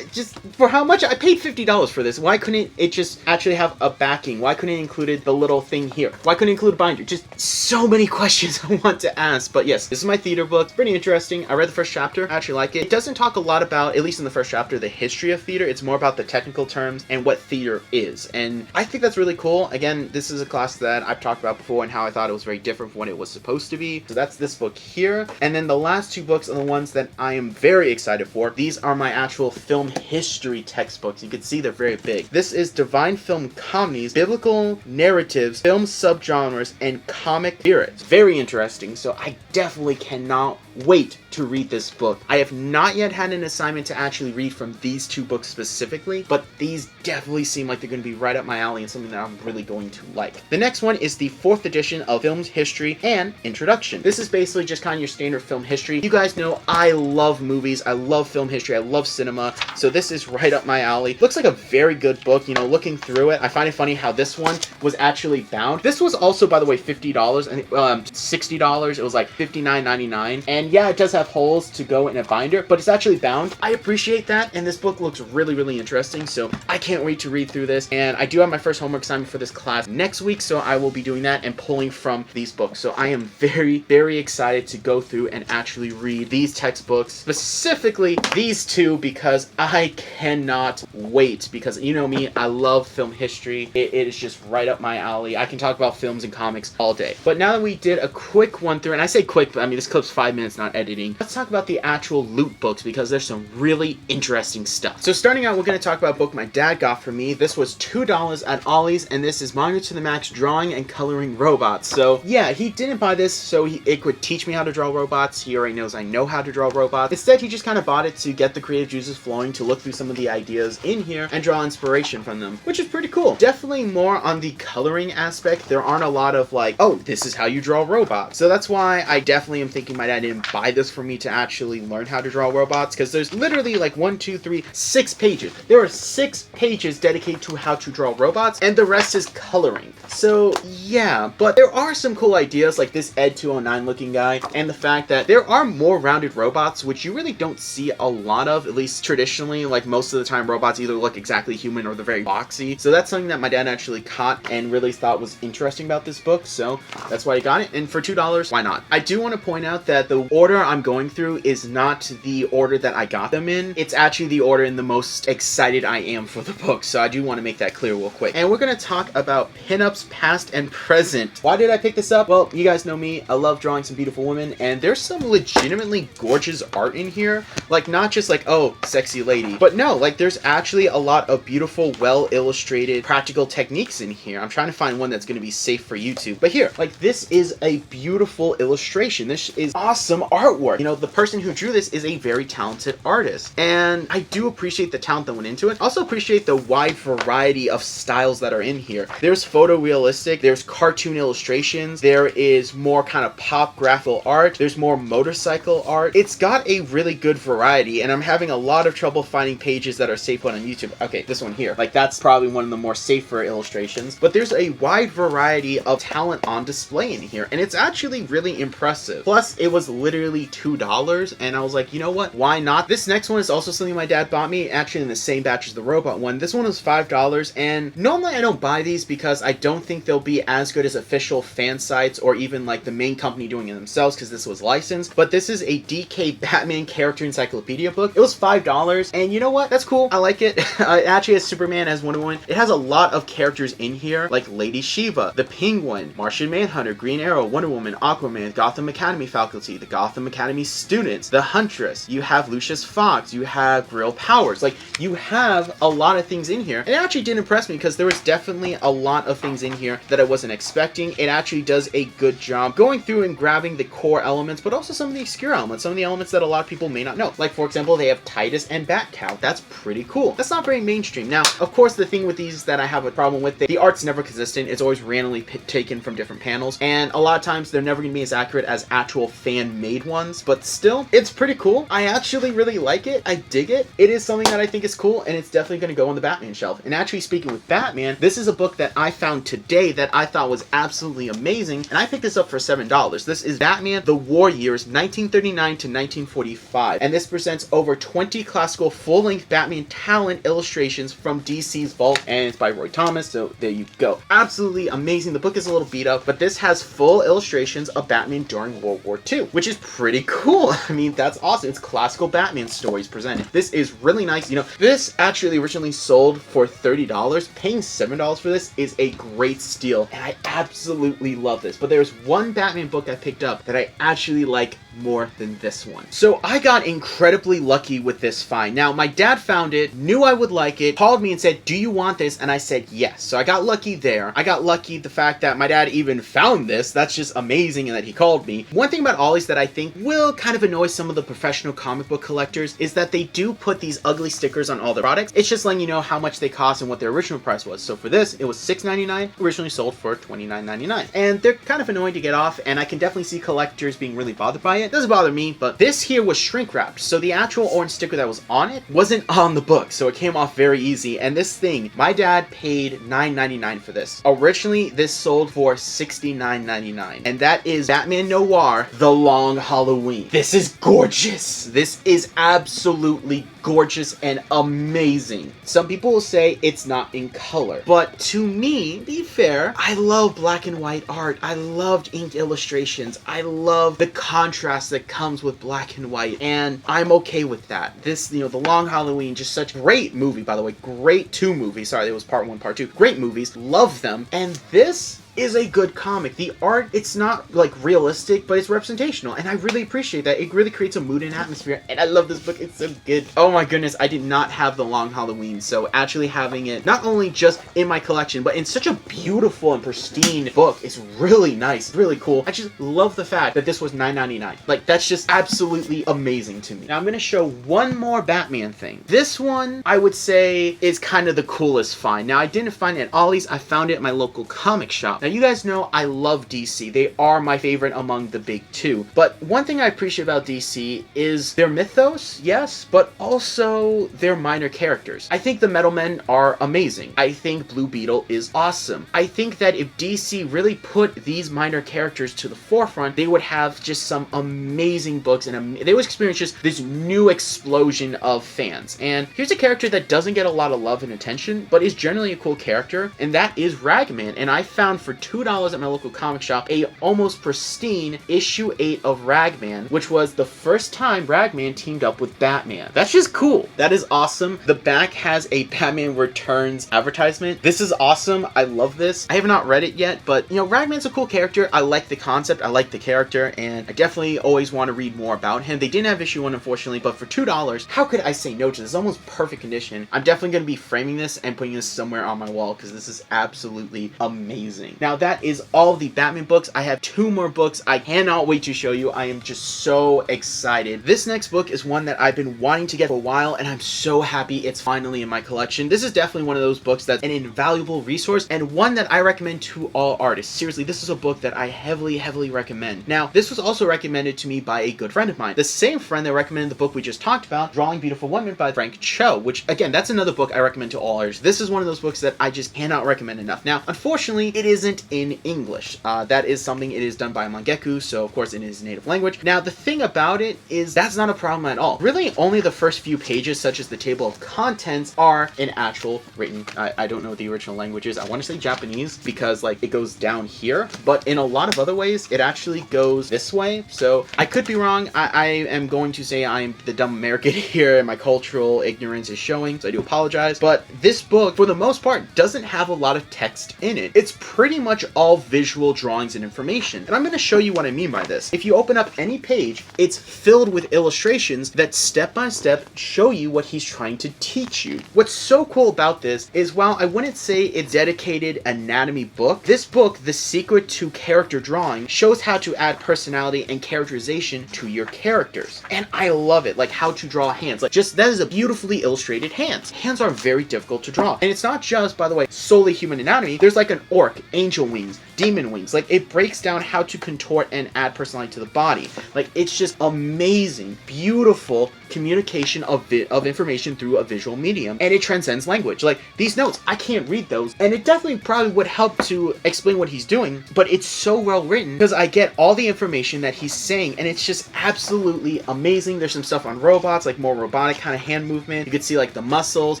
just for how much I paid $50 for this. Why couldn't it just actually have a backing? Why couldn't it included the little thing here? Why couldn't it include a binder? Just so many questions I want to ask. But yes, this is my theater book. It's pretty interesting. I read the first chapter. I actually like it. It doesn't talk a lot about, at least in the first chapter, the history of theater. It's more about the technical terms and what theater is. And I think that's really cool. Again, this is a class that I've talked about before and how I thought it was very different from what it was supposed to be. So that's this book here. And then the last 2 books are the ones that I am very excited for. These are my actual film history textbooks. You can see they're very big. This is Divine Film Comedies, Biblical Narratives, Film Subgenres, and Comic Spirits. Very interesting, so I definitely cannot wait to read this book. I have not yet had an assignment to actually read from these 2 books specifically, but these definitely seem like they're going to be right up my alley and something that I'm really going to like. The next one is the 4th edition of Films History and Introduction. This is basically just kind of your standard film history. You guys know I love movies, I love film history, I love cinema. So this is right up my alley. Looks like a very good book. You know, looking through it, I find it funny how this one was actually bound. This was also, by the way, $50 and $60. It was like $59.99. And yeah, it does have holes to go in a binder, but it's actually bound. I appreciate that, and this book looks really, really interesting. So I can't wait to read through this. And I do have my first homework assignment for this class next week, so I will be doing that and pulling from these books. So I am very, very excited to go through and actually read these textbooks, specifically these two, because I cannot wait. Because you know me, I love film history. It is just right up my alley. I can talk about films and comics all day. But now that we did a quick one through, and I say quick, but I mean this clip's 5 minutes, not editing. Let's talk about the actual loot books, because there's some really interesting stuff. So starting out, we're going to talk about a book my dad got for me. This was $2 at Ollie's, and this is Manga to the Max Drawing and Coloring Robots. So yeah, he didn't buy this so it could teach me how to draw robots. He already knows I know how to draw robots. Instead, he just kind of bought it to get the creative juices flowing, to look through some of the ideas in here and draw inspiration from them, which is pretty cool. Definitely more on the coloring aspect. There aren't a lot of like, oh, this is how you draw robots. So that's why I definitely am thinking my dad didn't buy this for me to actually learn how to draw robots, because there's literally like 1, 2, 3, 6 pages. There are 6 pages dedicated to how to draw robots, and the rest is coloring. So yeah, but there are some cool ideas like this Ed 209 looking guy, and the fact that there are more rounded robots, which you really don't see a lot of, at least traditionally. Like most of the time, robots either look exactly human or they're very boxy. So that's something that my dad actually caught and really thought was interesting about this book. So that's why I got it. And for $2, why not? I do want to point out that the order I'm going through is not the order that I got them in. It's actually the order in the most excited I am for the book. So I do want to make that clear real quick. And we're going to talk about pinups past and present. Why did I pick this up? Well, you guys know me. I love drawing some beautiful women, and there's some legitimately gorgeous art in here. Like, not just like, oh, sexy lady, but no, like there's actually a lot of beautiful, well illustrated practical techniques in here. I'm trying to find one that's going to be safe for YouTube, but here, like, this is a beautiful illustration. This is awesome artwork. You know, the person who drew this is a very talented artist, and I do appreciate the talent that went into it. Also appreciate the wide variety of styles that are in here. There's photorealistic, there's cartoon illustrations, there is more kind of pop graphical art, there's more motorcycle art. It's got a really good variety, and I'm having a lot of trouble finding pages that are safe on YouTube. Okay, this one here, like that's probably one of the more safer illustrations, but there's a wide variety of talent on display in here, and it's actually really impressive. Plus, it was literally $2, and I was like, you know what, why not? This next one is also something my dad bought me, actually in the same batch as the robot one. This one was $5, and normally I don't buy these because I don't think they'll be as good as official fan sites or even like the main company doing it themselves, because this was licensed. But this is a DK Batman character encyclopedia book. It was $5, and you know what? That's cool. I like it. It actually has Superman, as Wonder Woman. It has a lot of characters in here, like Lady Shiva, the Penguin, Martian Manhunter, Green Arrow, Wonder Woman, Aquaman, Gotham Academy faculty, the Gotham Academy students, the Huntress. You have Lucius Fox. You have Grill Powers. Like, you have a lot of things in here. And it actually did impress me because there was definitely a lot of things in here that I wasn't expecting. It actually does a good job going through and grabbing the core elements, but also some of the obscure elements, some of the elements that a lot of people may not know. Like, for example, they have Titus and Batcow. That's pretty cool. That's not very mainstream. Now, of course, the thing with these that I have a problem with, the art's never consistent. It's always randomly taken from different panels, and a lot of times they're never going to be as accurate as actual fan-made ones, but still, it's pretty cool. I actually really like it. I dig it. It is something that I think is cool, and it's definitely going to go on the Batman shelf. And actually, speaking with Batman, this is a book that I found today that I thought was absolutely amazing, and I picked this up for $7. This is Batman The War Years 1939 to 1945, and this presents over 20 classical full-length Batman talent illustrations from DC's vault, and it's by Roy Thomas, so there you go. Absolutely amazing. The book is a little beat up, but this has full illustrations of Batman during World War II, which is pretty cool. I mean, that's awesome. It's classical Batman stories presented. This is really nice. You know, this actually originally sold for $30. Paying $7 for this is a great steal, and I absolutely love this. But there's one Batman book I picked up that I actually like more than this one. So I got incredibly lucky with this find. Now, my dad found it, knew I would like it, called me and said, do you want this? And I said yes. So I got lucky there. I got lucky the fact that my dad even found this. That's just amazing, and that he called me. One thing about Ollie's that I think will kind of annoy some of the professional comic book collectors is that they do put these ugly stickers on all the products. It's just letting you know how much they cost and what their original price was. So for this, it was $6.99, originally sold for $29.99. And they're kind of annoying to get off, and I can definitely see collectors being really bothered by it. It doesn't bother me, but this here was shrink wrapped. So the actual orange sticker that was on on it wasn't on the book, so it came off very easy. And this thing, my dad paid $9.99 for this. Originally, this sold for $69.99, and that is Batman Noir: The Long Halloween. This is gorgeous. This is absolutely gorgeous and amazing. Some people will say it's not in color, but to me, be fair, I love black and white art. I loved inked illustrations. I love the contrast that comes with black and white, and I'm okay with that. This, The Long Halloween, just such a great movie, by the way. Great 2 movies. Sorry, it was part 1, part 2. Great movies. Love them. And this is a good comic. The art, it's not like realistic, but it's representational, and I really appreciate that. It really creates a mood and atmosphere, and I love this book. It's so good. Oh my goodness, I did not have The Long Halloween, so actually having it not only just in my collection, but in such a beautiful and pristine book is really nice, really cool. I just love the fact that this was $9.99. Like, that's just absolutely amazing to me. Now I'm gonna show one more Batman thing. This one, I would say, is kind of the coolest find. Now, I didn't find it at Ollie's. I found it at my local comic shop. Now, you guys know I love DC. They are my favorite among the big 2. But one thing I appreciate about DC is their mythos, yes, but also their minor characters. I think the Metal Men are amazing. I think Blue Beetle is awesome. I think that if DC really put these minor characters to the forefront, they would have just some amazing books, and they would experience just this new explosion of fans. And here's a character that doesn't get a lot of love and attention, but is generally a cool character, and that is Ragman. And I found for $2 at my local comic shop a almost pristine issue 8 of Ragman, which was the first time Ragman teamed up with Batman. That's just cool. That is awesome. The back has a Batman Returns advertisement. This is awesome. I love this. I have not read it yet, but Ragman's a cool character. I like the concept. I like the character, and I definitely always want to read more about him. They didn't have issue 1, unfortunately, but for $2, how could I say no to this? It's almost perfect condition. I'm definitely going to be framing this and putting this somewhere on my wall because this is absolutely amazing. Now, that is all of the Batman books. I have 2 more books I cannot wait to show you. I am just so excited. This next book is one that I've been wanting to get for a while, and I'm so happy it's finally in my collection. This is definitely one of those books that's an invaluable resource, and one that I recommend to all artists. Seriously, this is a book that I heavily recommend. Now, this was also recommended to me by a good friend of mine. The same friend that recommended the book we just talked about, Drawing Beautiful Women by Frank Cho, which, again, that's another book I recommend to all artists. This is one of those books that I just cannot recommend enough. Now, unfortunately, it isn't in English. That is something, it is done by Mangeku, so of course in his native language. Now, the thing about it is that's not a problem at all. Really, only the first few pages, such as the table of contents, are in actual written, I don't know what the original language is. I want to say Japanese because like it goes down here, but in a lot of other ways, it actually goes this way. So I could be wrong. I am going to say I'm the dumb American here and my cultural ignorance is showing, so I do apologize. But this book, for the most part, doesn't have a lot of text in it. It's pretty much all visual drawings and information. And I'm going to show you what I mean by this. If you open up any page, it's filled with illustrations that step by step show you what he's trying to teach you. What's so cool about this is, while I wouldn't say it's a dedicated anatomy book, this book, The Secret to Character Drawing, shows how to add personality and characterization to your characters. And I love it, like how to draw hands. Like, just, that is a beautifully illustrated hands. Hands are very difficult to draw. And it's not just, by the way, solely human anatomy. There's like an orc, angel wings, demon wings. Like, it breaks down how to contort and add personality to the body. Like, it's just amazing, beautiful communication of information through a visual medium, and it transcends language. Like, these notes, I can't read those, and it definitely probably would help to explain what he's doing, but it's so well written because I get all the information that he's saying, and it's just absolutely amazing. There's some stuff on robots, like more robotic kind of hand movement. You can see like the muscles,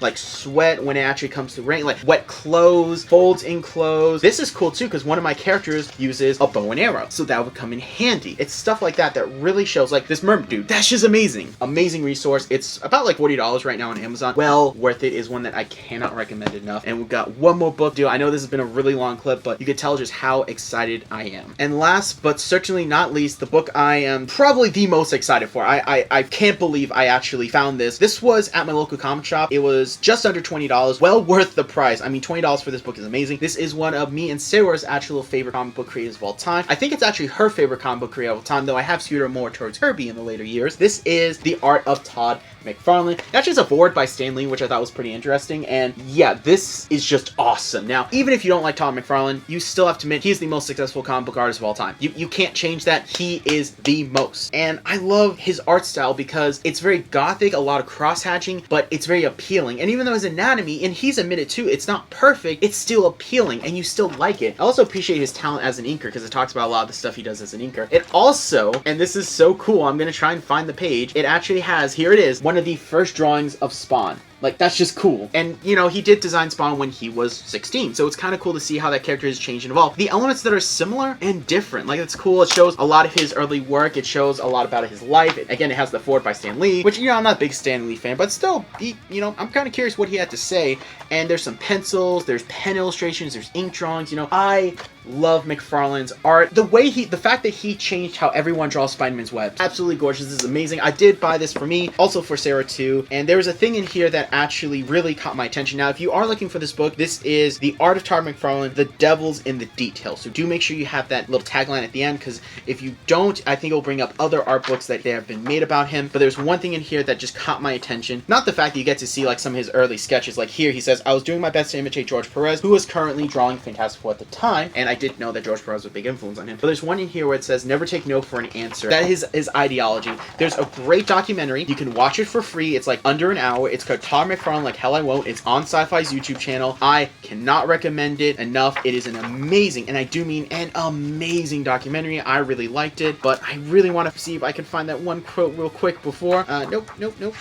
like sweat when it actually comes to rain, like wet clothes, folds in clothes. This is cool too because one of my characters uses a bow and arrow, so that would come in handy. It's stuff like that that really shows, like this mermaid dude, that's just amazing. Amazing resource. It's about like $40 right now on Amazon. Well worth it. Is one that I cannot recommend enough. And we've got one more book due. I know this has been a really long clip, but you could tell just how excited I am. And last but certainly not least, the book I am probably the most excited for. I can't believe I actually found this. This was at my local comic shop. It was just under $20. Well worth the price. I mean, $20 for this book is amazing. This is one of me and Sarah's actual favorite comic book creators of all time. I think it's actually her favorite comic book creator of all time, though I have skewed her more towards Kirby in the later years. This is The Art of Todd McFarlane. It actually has a board by Stan Lee, which I thought was pretty interesting. And yeah, this is just awesome. Now, even if you don't like Todd McFarlane, you still have to admit he's the most successful comic book artist of all time. You can't change that. He is the most. And I love his art style because it's very gothic, a lot of cross-hatching, but it's very appealing. And even though his anatomy, and he's admitted too, it's not perfect, it's still appealing and you still like it. I also appreciate his talent as an inker because it talks about a lot of the stuff he does as an inker. It also, and this is so cool, I'm gonna try and find the page, it actually has, here it is, one of the first drawings of Spawn. Like, that's just cool. And, you know, he did design Spawn when he was 16, so it's kind of cool to see how that character has changed and evolved. The elements that are similar and different, like, it's cool. It shows a lot of his early work. It shows a lot about his life. Again, it has the forward by Stan Lee, which, you know, I'm not a big Stan Lee fan, but still, you know, I'm kind of curious what he had to say. And there's some pencils, there's pen illustrations, there's ink drawings, you know. I love McFarlane's art. The fact that he changed how everyone draws Spider-Man's web, absolutely gorgeous. This is amazing. I did buy this for me, also for Sarah too. And there was a thing in here that actually really caught my attention. Now, if you are looking for this book, this is The Art of Todd McFarlane, The Devil's in the Details. So do make sure you have that little tagline at the end, because if you don't, I think it'll bring up other art books that have been made about him. But there's one thing in here that just caught my attention. Not the fact that you get to see like some of his early sketches. Like here, he says, I was doing my best to imitate George Perez, who was currently drawing Fantastic Four at the time. And I didn't know that George Perez was a big influence on him. But there's one in here where it says, never take no for an answer. That is his ideology. There's a great documentary. You can watch it for free. It's like under an hour. It's called Todd McFarlane Like Hell I Won't. It's on Sci-Fi's YouTube channel. I cannot recommend it enough. It is an amazing, and I do mean an amazing documentary. I really liked it, but I really want to see if I can find that one quote real quick before. Nope.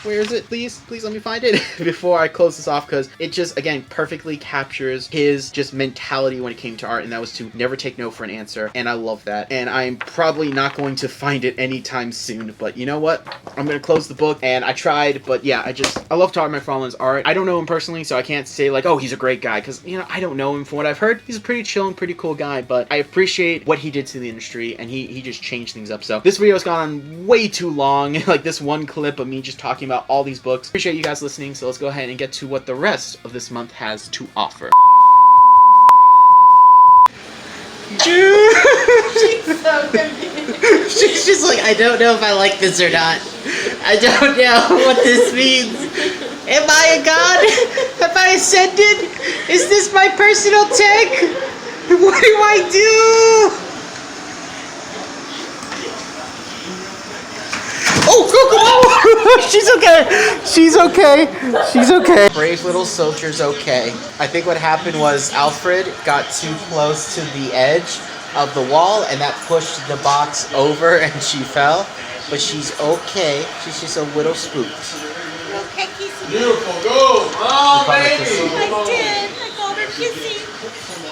Where is it? Please let me find it before I close this off, because it just, again, perfectly captures his just mentality when it came to art, and that was to never take no for an answer, and I love that. And I'm probably not going to find it anytime soon, but you know what? I'm going to close the book, and I tried, but yeah, I love Todd McFarlane's art. I don't know him personally, so I can't say like, oh, he's a great guy, because, you know, I don't know him. From what I've heard, he's a pretty chill and pretty cool guy, but I appreciate what he did to the industry, and he just changed things up. So this video has gone on way too long, like this one clip of me just talking about all these books. Appreciate you guys listening, so let's go ahead and get to what the rest of this month has to offer. She's so confused. She's just like, I don't know if I like this or not. I don't know what this means. Am I a god? Have I ascended? Is this my personal tech? What do I do? Oh, she's okay. She's okay. She's okay. Brave little soldier's okay. I think what happened was Alfred got too close to the edge of the wall, and that pushed the box over, and she fell. But she's okay. She's just a little spooked. Okay, Kissy. Beautiful, go! Oh, baby! I did. I called her Kissy.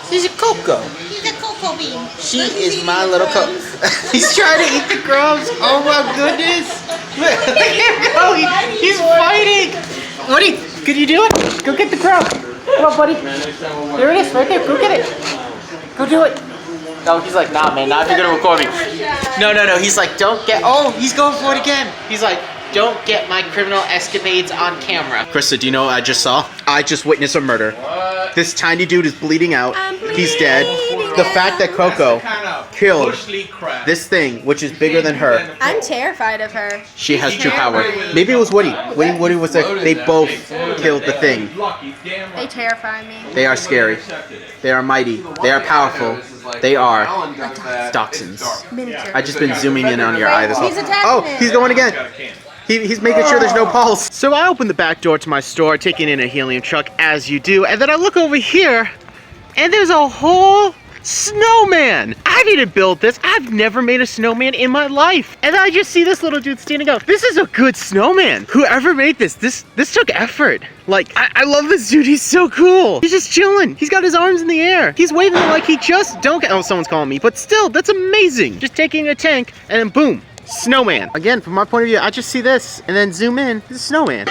She's a Coco. She's a cocoa bean. She is my little Coco. He's trying to eat the crumbs. Oh my goodness. Look at him go. He's fighting. Woody, could you do it? Go get the crumb. Come on, buddy. There it is, right there. Go get it. Go do it. No, he's like, nah, man, not if you're gonna record me. No. He's like, don't get. Oh, he's going for it again. He's like, don't get my criminal escapades on camera. Krista, do you know what I just saw? I just witnessed a murder. What? This tiny dude is bleeding out. He's dead. The fact that Coco killed this thing, which is bigger than her. I'm terrified of her. She has true power. Maybe it was Woody. Woody was like, they both killed the thing. They terrify me. They are scary. They are mighty. They are powerful. They are dachshunds. Miniature. I've just been zooming in on your eye this whole He's attacking Oh, it. he's going again. He's making sure there's no pulse. So I opened the back door to my store, taking in a helium truck, as you do, and then I look over here, and there's a whole snowman. I didn't build this. I've never made a snowman in my life. And I just see this little dude standing up. This is a good snowman. Whoever made this took effort. Like, I love this dude. He's so cool. He's just chilling. He's got his arms in the air. He's waving like he just don't get, oh, someone's calling me, but still, that's amazing. Just taking a tank and then boom, snowman. Again, from my point of view, I just see this and then zoom in. It's a snowman.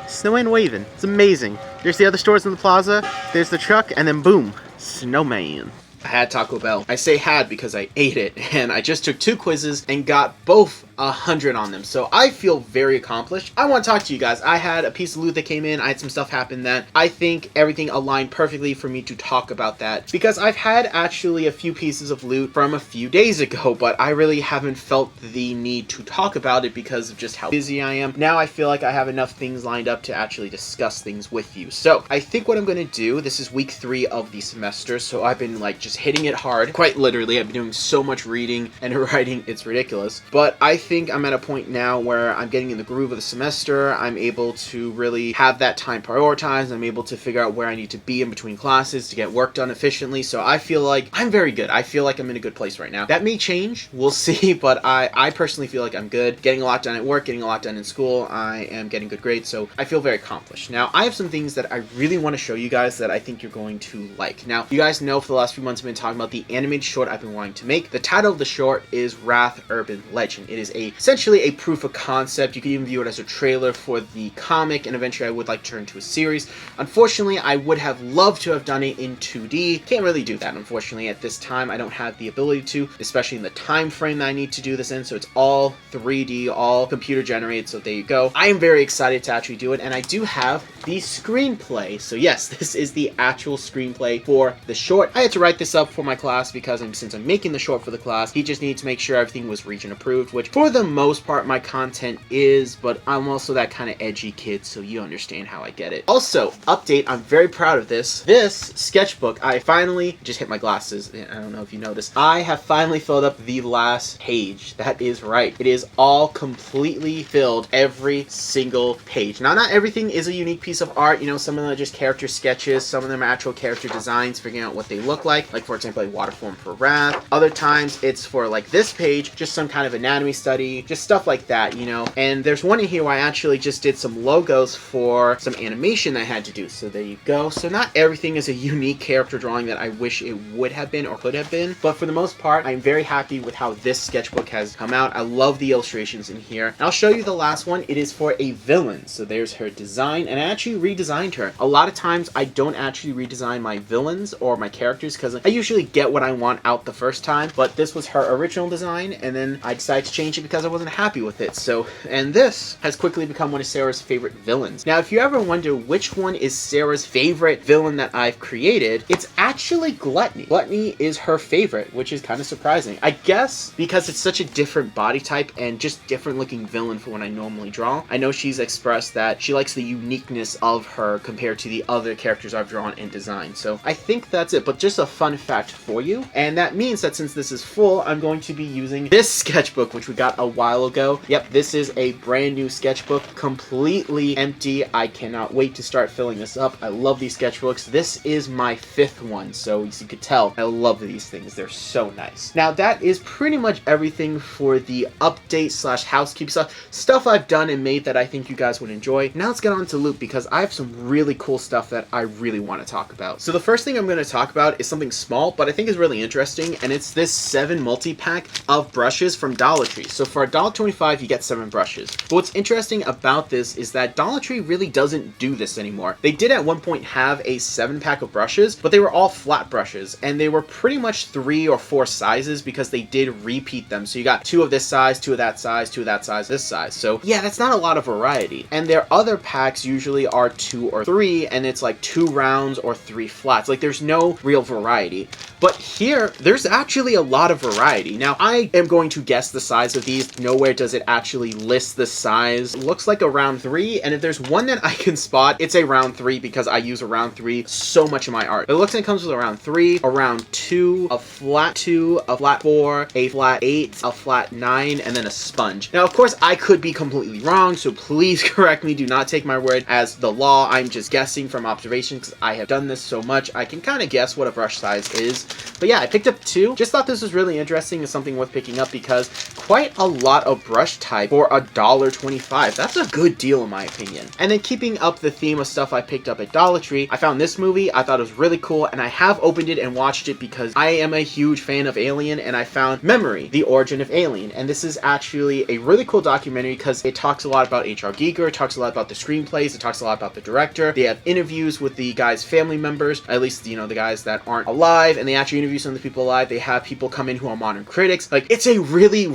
Snowman waving. It's amazing. There's the other stores in the plaza. There's the truck, and then boom, snowman. I had Taco Bell. I say had because I ate it, and I just took 2 quizzes and got both 100 on them. So I feel very accomplished. I want to talk to you guys. I had a piece of loot that came in. I had some stuff happen that I think everything aligned perfectly for me to talk about that, because I've had actually a few pieces of loot from a few days ago, but I really haven't felt the need to talk about it because of just how busy I am. Now I feel like I have enough things lined up to actually discuss things with you. So I think what I'm going to do, this is week 3 of the semester, so I've been like just hitting it hard. Quite literally, I've been doing so much reading and writing, it's ridiculous. But I think I'm at a point now where I'm getting in the groove of the semester. I'm able to really have that time prioritized. I'm able to figure out where I need to be in between classes to get work done efficiently. So I feel like I'm very good. I feel like I'm in a good place right now. That may change, we'll see, but I personally feel like I'm good. Getting a lot done at work, getting a lot done in school. I am getting good grades, so I feel very accomplished. Now, I have some things that I really want to show you guys that I think you're going to like. Now, you guys know for the last few months I've been talking about the animated short I've been wanting to make. The title of the short is Wrath Urban Legend. It is essentially a proof of concept. You can even view it as a trailer for the comic, and eventually I would like to turn into a series. Unfortunately, I would have loved to have done it in 2D. Can't really do that, unfortunately. At this time, I don't have the ability to, especially in the time frame that I need to do this in, so it's all 3D, all computer generated, so there you go. I am very excited to actually do it, and I do have the screenplay. So yes, this is the actual screenplay for the short. I had to write this up for my class because since I'm making the short for the class, he just needs to make sure everything was region approved, which for the most part my content is, but I'm also that kind of edgy kid, so you understand how I get it. Also, update, I'm very proud of this. This sketchbook, I finally just hit my glasses. I don't know if you noticed. I have finally filled up the last page. That is right. It is all completely filled, every single page. Now, not everything is a unique piece of art. You know, some of them are just character sketches, some of them are actual character designs, figuring out what they look like for example, a waterform for Wrath. Other times it's for like this page, just some kind of anatomy study, just stuff like that, you know. And there's one in here where I actually just did some logos for some animation I had to do, so there you go. So not everything is a unique character drawing that I wish it would have been or could have been, but for the most part I'm very happy with how this sketchbook has come out. I love the illustrations in here, and I'll show you the last one. It is for a villain, so there's her design, and I actually redesigned her. A lot of times I don't actually redesign my villains or my characters because I usually get what I want out the first time, but this was her original design, and then I decided to change it because I wasn't happy with it. So, and this has quickly become one of Sarah's favorite villains. Now, if you ever wonder which one is Sarah's favorite villain that I've created, it's actually Gluttony. Gluttony is her favorite, which is kind of surprising. I guess because it's such a different body type and just different looking villain for what I normally draw. I know she's expressed that she likes the uniqueness of her compared to the other characters I've drawn and designed. So I think that's it, but just a fun fact for you. And that means that since this is full, I'm going to be using this sketchbook, which we got a while ago. Yep, this is a brand new sketchbook, completely empty. I cannot wait to start filling this up. I love these sketchbooks. This is my 5th one, so as you could tell, I love these things. They're so nice. Now, that is pretty much everything for the update slash housekeeping stuff I've done and made that I think you guys would enjoy. Now let's get on to loot, because I have some really cool stuff that I really want to talk about. So the first thing I'm going to talk about is something small, but I think is really interesting, and it's this 7 multi-pack of brushes from Dollar Tree. So for $1.25, you get 7 brushes. But what's interesting about this is that Dollar Tree really doesn't do this anymore. They did at one point have a 7-pack of brushes, but they were all flat brushes, and they were pretty much 3 or 4 sizes because they did repeat them. So you got 2 of this size, 2 of that size, 2 of that size, this size. So yeah, that's not a lot of variety. And their other packs usually are 2 or 3, and it's like 2 rounds or 3 flats. Like, there's no real variety. But here, there's actually a lot of variety. Now, I am going to guess the size of these. Nowhere does it actually list the size. It looks like a round 3, and if there's one that I can spot, it's a round 3 because I use a round 3 so much in my art. It looks like it comes with a round 3, a round 2, a flat 2, a flat 4, a flat 8, a flat 9, and then a sponge. Now, of course, I could be completely wrong, so please correct me. Do not take my word as the law. I'm just guessing from observation because I have done this so much. I can kind of guess what a brush size is. But yeah, I picked up 2. Just thought this was really interesting and something worth picking up because quite a lot of brush type for $1.25. That's a good deal in my opinion. And then keeping up the theme of stuff I picked up at Dollar Tree, I found this movie. I thought it was really cool, and I have opened it and watched it because I am a huge fan of Alien, and I found Memory, the Origin of Alien. And this is actually a really cool documentary because it talks a lot about H.R. Giger, it talks a lot about the screenplays, it talks a lot about the director. They have interviews with the guys' family members, at least, you know, the guys that aren't alive, and they actually interview some of the people alive. They have people come in who are modern critics. Like, it's a really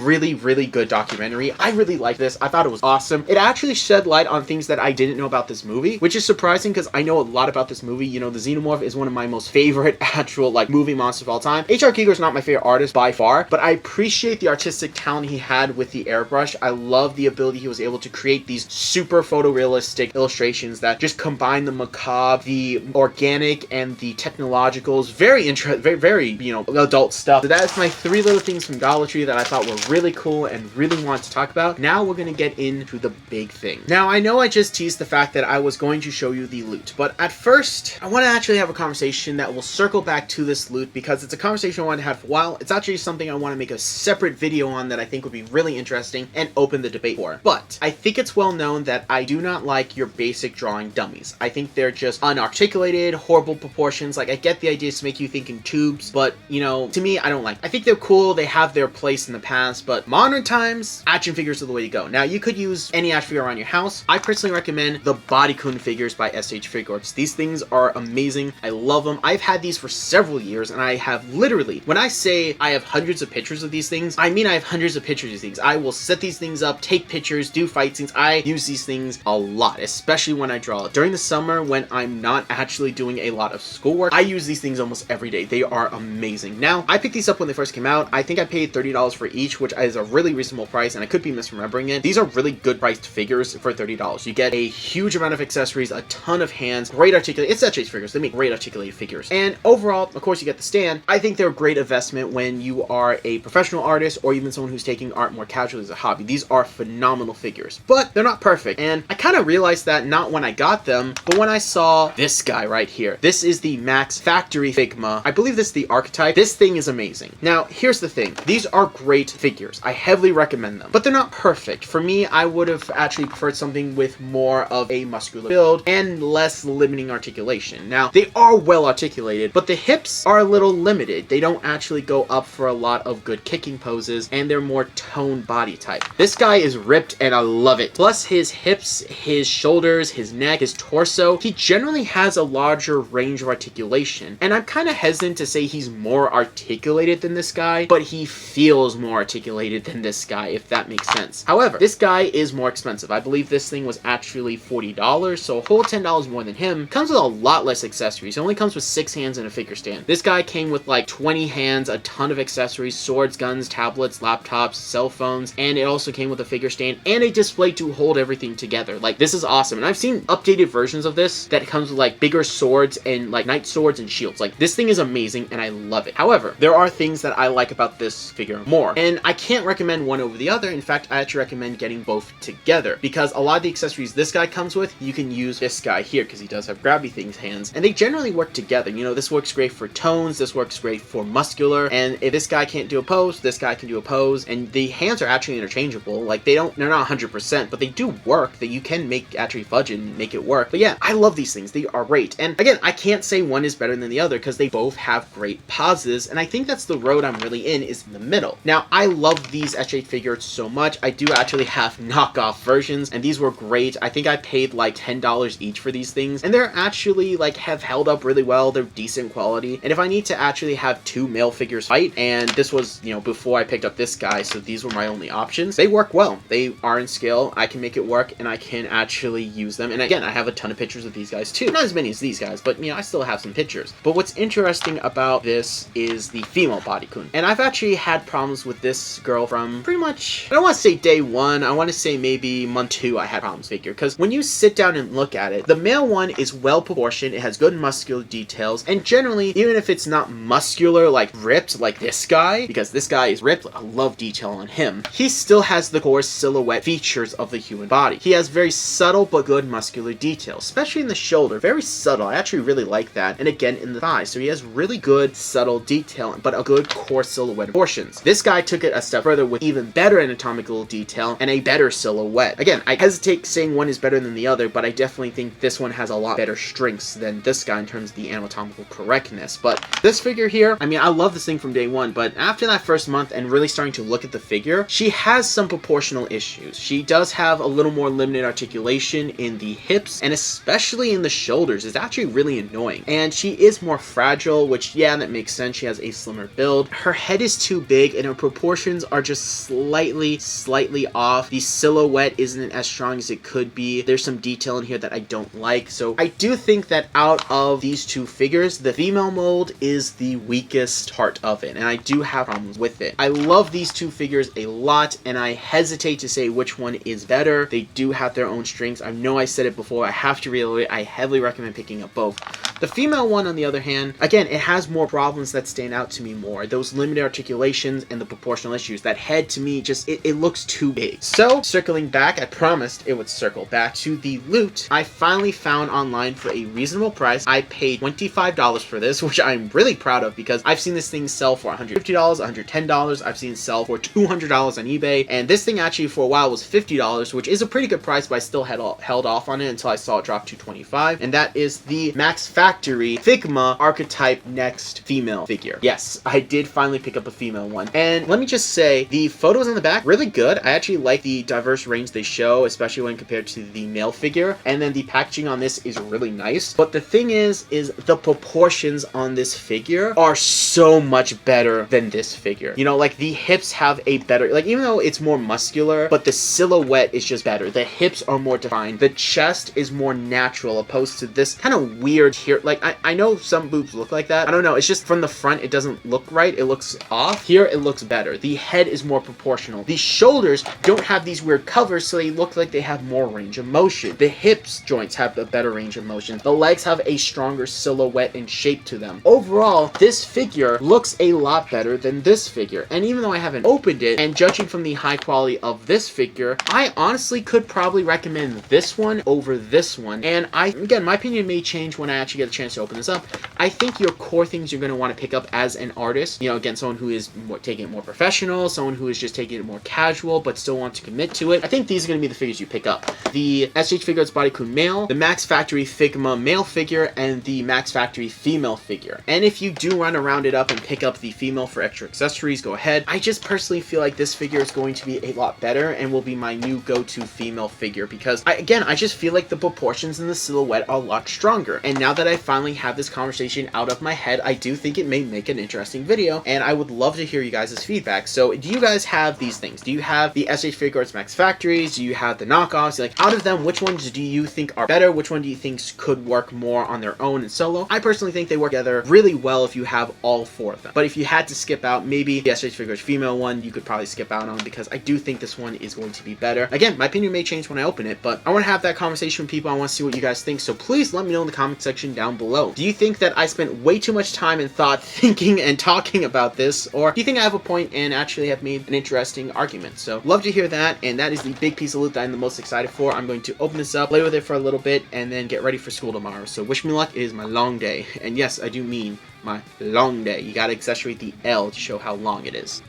really good documentary. I really like this. I thought it was awesome. It actually shed light on things that I didn't know about this movie, which is surprising because I know a lot about this movie. You know, the Xenomorph is one of my most favorite actual like movie monsters of all time. H.R. Giger's not my favorite artist by far, but I appreciate the artistic talent he had with the airbrush. I love the ability he was able to create these super photorealistic illustrations that just combine the macabre, the organic, and the technologicals. Very interesting, very, you know, adult stuff. So that is my 3 little things from Dollar Tree that I thought were really cool and really wanted to talk about. Now we're going to get into the big thing. Now, I know I just teased the fact that I was going to show you the loot, but at first, I want to actually have a conversation that will circle back to this loot because it's a conversation I wanted to have for a while. It's actually something I want to make a separate video on that I think would be really interesting and open the debate for. But I think it's well known that I do not like your basic drawing dummies. I think they're just unarticulated, horrible proportions. Like, I get the idea to make you think in tubes, but, you know, to me, I don't like it. I think they're cool, they have their place in the past, but modern times, action figures are the way to go. Now, you could use any action figure around your house. I personally recommend the Bodycoon figures by S.H. Figuarts. These things are amazing. I love them. I've had these for several years, and I have literally, when I say I have hundreds of pictures of these things, I mean I have hundreds of pictures of these things. I will set these things up, take pictures, do fight scenes. I use these things a lot, especially when I draw. During the summer, when I'm not actually doing a lot of schoolwork, I use these things almost every day. They are amazing. Now, I picked these up when they first came out. I think I paid $30 for each, which is a really reasonable price, and I could be misremembering it. These are really good priced figures for $30. You get a huge amount of accessories, a ton of hands, great articulated. It's S.H. Figures. They make great articulated figures. And overall, of course, you get the stand. I think they're a great investment when you are a professional artist or even someone who's taking art more casually as a hobby. These are phenomenal figures, but they're not perfect. And I kind of realized that not when I got them, but when I saw this guy right here. This is the Max Factory Figma. I believe this is the archetype. This thing is amazing. Now, here's the thing. These are great figures. I heavily recommend them, but they're not perfect. For me, I would have actually preferred something with more of a muscular build and less limiting articulation. Now, they are well articulated, but the hips are a little limited. They don't actually go up for a lot of good kicking poses, and they're more toned body type. This guy is ripped, and I love it. Plus, his hips, his shoulders, his neck, his torso, he generally has a larger range of articulation, and I'm kind of hesitant to say he's more articulated than this guy, but he feels more articulated than this guy, if that makes sense. However, this guy is more expensive. I believe this thing was actually $40, so a whole $10 more than him. Comes with a lot less accessories. It only comes with 6 hands and a figure stand. This guy came with like 20 hands, a ton of accessories, swords, guns, tablets, laptops, cell phones, and it also came with a figure stand and a display to hold everything together. Like, this is awesome. And I've seen updated versions of this that comes with like bigger swords and like knight swords and shields. Like, this thing is amazing and I love it. However, there are things that I like about this figure more, and I can't recommend one over the other. In fact, I actually recommend getting both together because a lot of the accessories this guy comes with, you can use this guy here because he does have grabby things hands, and they generally work together. You know, this works great for tones, this works great for muscular, and if this guy can't do a pose, this guy can do a pose, and the hands are actually interchangeable. Like, they're not 100%, but they do work, that you can actually fudge it and make it work. But yeah, I love these things. They are great. And again, I can't say one is better than the other because they both have great poses, and I think that's the road I'm really in, is in the middle. Now, I love these S.H. figures so much. I do actually have knockoff versions, and these were great. I think I paid like $10 each for these things, and they're actually like have held up really well. They're decent quality, and if I need to actually have 2 male figures fight, and this was, you know, before I picked up this guy, so these were my only options, they work well. They are in scale. I can make it work, and I can actually use them. And again, I have a ton of pictures of these guys too. Not as many as these guys, but you know, I still have some pictures. But what's interesting about this is the female Bodycoon, and I've actually had problems with this girl from pretty much, I don't want to say day 1, I want to say maybe month 2 I had problems with her, because when you sit down and look at it, the male one is well proportioned, it has good muscular details, and generally, even if it's not muscular, like ripped, like this guy, because this guy is ripped, I love detail on him, he still has the core silhouette features of the human body. He has very subtle but good muscular detail, especially in the shoulder, very subtle. I actually really like that, and again in the thigh, so he has really good subtle detail, but a good core silhouette proportions. This guy took it a step further with even better anatomical detail and a better silhouette. Again, I hesitate saying one is better than the other, but I definitely think this one has a lot better strengths than this guy in terms of the anatomical correctness. But this figure here, I mean, I love this thing from day 1, but after that first month and really starting to look at the figure, she has some proportional issues. She does have a little more limited articulation in the hips, and especially in the shoulders. It's actually really annoying. And she is more fragile, which, yeah, that makes sense. She has a slimmer build. Her head is too big, and her proportions are just just slightly off. The silhouette isn't as strong as it could be. There's some detail in here that I don't like. So I do think that out of these two figures, the female mold is the weakest part of it, and I do have problems with it. I love these two figures a lot, and I hesitate to say which one is better. They do have their own strengths. I know I said it before. I have to reiterate, I heavily recommend picking up both. The female one, on the other hand, again, it has more problems that stand out to me more. Those limited articulations and the proportional issues. That head, to me, just, it looks too big. So, circling back, I promised it would circle back to the loot. I finally found online for a reasonable price. I paid $25 for this, which I'm really proud of because I've seen this thing sell for $150, $110. I've seen it sell for $200 on eBay, and this thing actually for a while was $50, which is a pretty good price, but I still had held off on it until I saw it drop to $25, and that is the Max Factory Figma Archetype Next female figure. Yes, I did finally pick up a female one, and let me just say, the photos on the back, really good. I actually like the diverse range they show, especially when compared to the male figure, and then the packaging on this is really nice, but the thing is the proportions on this figure are so much better than this figure. You know, like the hips have a better, like even though it's more muscular, but the silhouette is just better. The hips are more defined. The chest is more natural opposed to this kind of weird here. Like I know some boobs look like that. I don't know. It's just from the front, it doesn't look right. It looks off. Here, it looks better. The head is more proportional. The shoulders don't have these weird covers, so they look like they have more range of motion. The hips joints have a better range of motion. The legs have a stronger silhouette and shape to them. Overall, this figure looks a lot better than this figure. And even though I haven't opened it, and judging from the high quality of this figure, I honestly could probably recommend this one over this one. And again, my opinion may change when I actually get a chance to open this up. I think your core things you're going to want to pick up as an artist, you know, again, someone who is taking it more professional, someone who is just taking it more casual, but still wants to commit to it. I think these are going to be the figures you pick up. The SH Figures Bodycoon male, the Max Factory Figma male figure, and the Max Factory female figure. And if you do want to round it up and pick up the female for extra accessories, go ahead. I just personally feel like this figure is going to be a lot better and will be my new go-to female figure because, I just feel like the proportions and the silhouette are a lot stronger. And now that I finally have this conversation out of my head, I do think it may make an interesting video, and I would love to hear you guys' feedback. So, do you guys have these things? Do you have the SH Figures Max Factories? Do you have the knockoffs? Like, out of them, which ones do you think are better? Which one do you think could work more on their own and solo? I personally think they work together really well if you have all four of them. But if you had to skip out, maybe the SH Figures female one, you could probably skip out on because I do think this one is going to be better. Again, my opinion may change when I open it, but I want to have that conversation with people. I want to see what you guys think. So please let me know in the comment section down below. Do you think that I spent way too much time and thought thinking and talking about this, or do you think I have a point and actually have made an interesting argument? So love to hear that, and that is the big piece of loot that I'm the most excited for. I'm going to open this up, play with it for a little bit, and then get ready for school tomorrow. So wish me luck. It is my long day, and yes, I do mean my long day. You gotta exaggerate the L to show how long it is.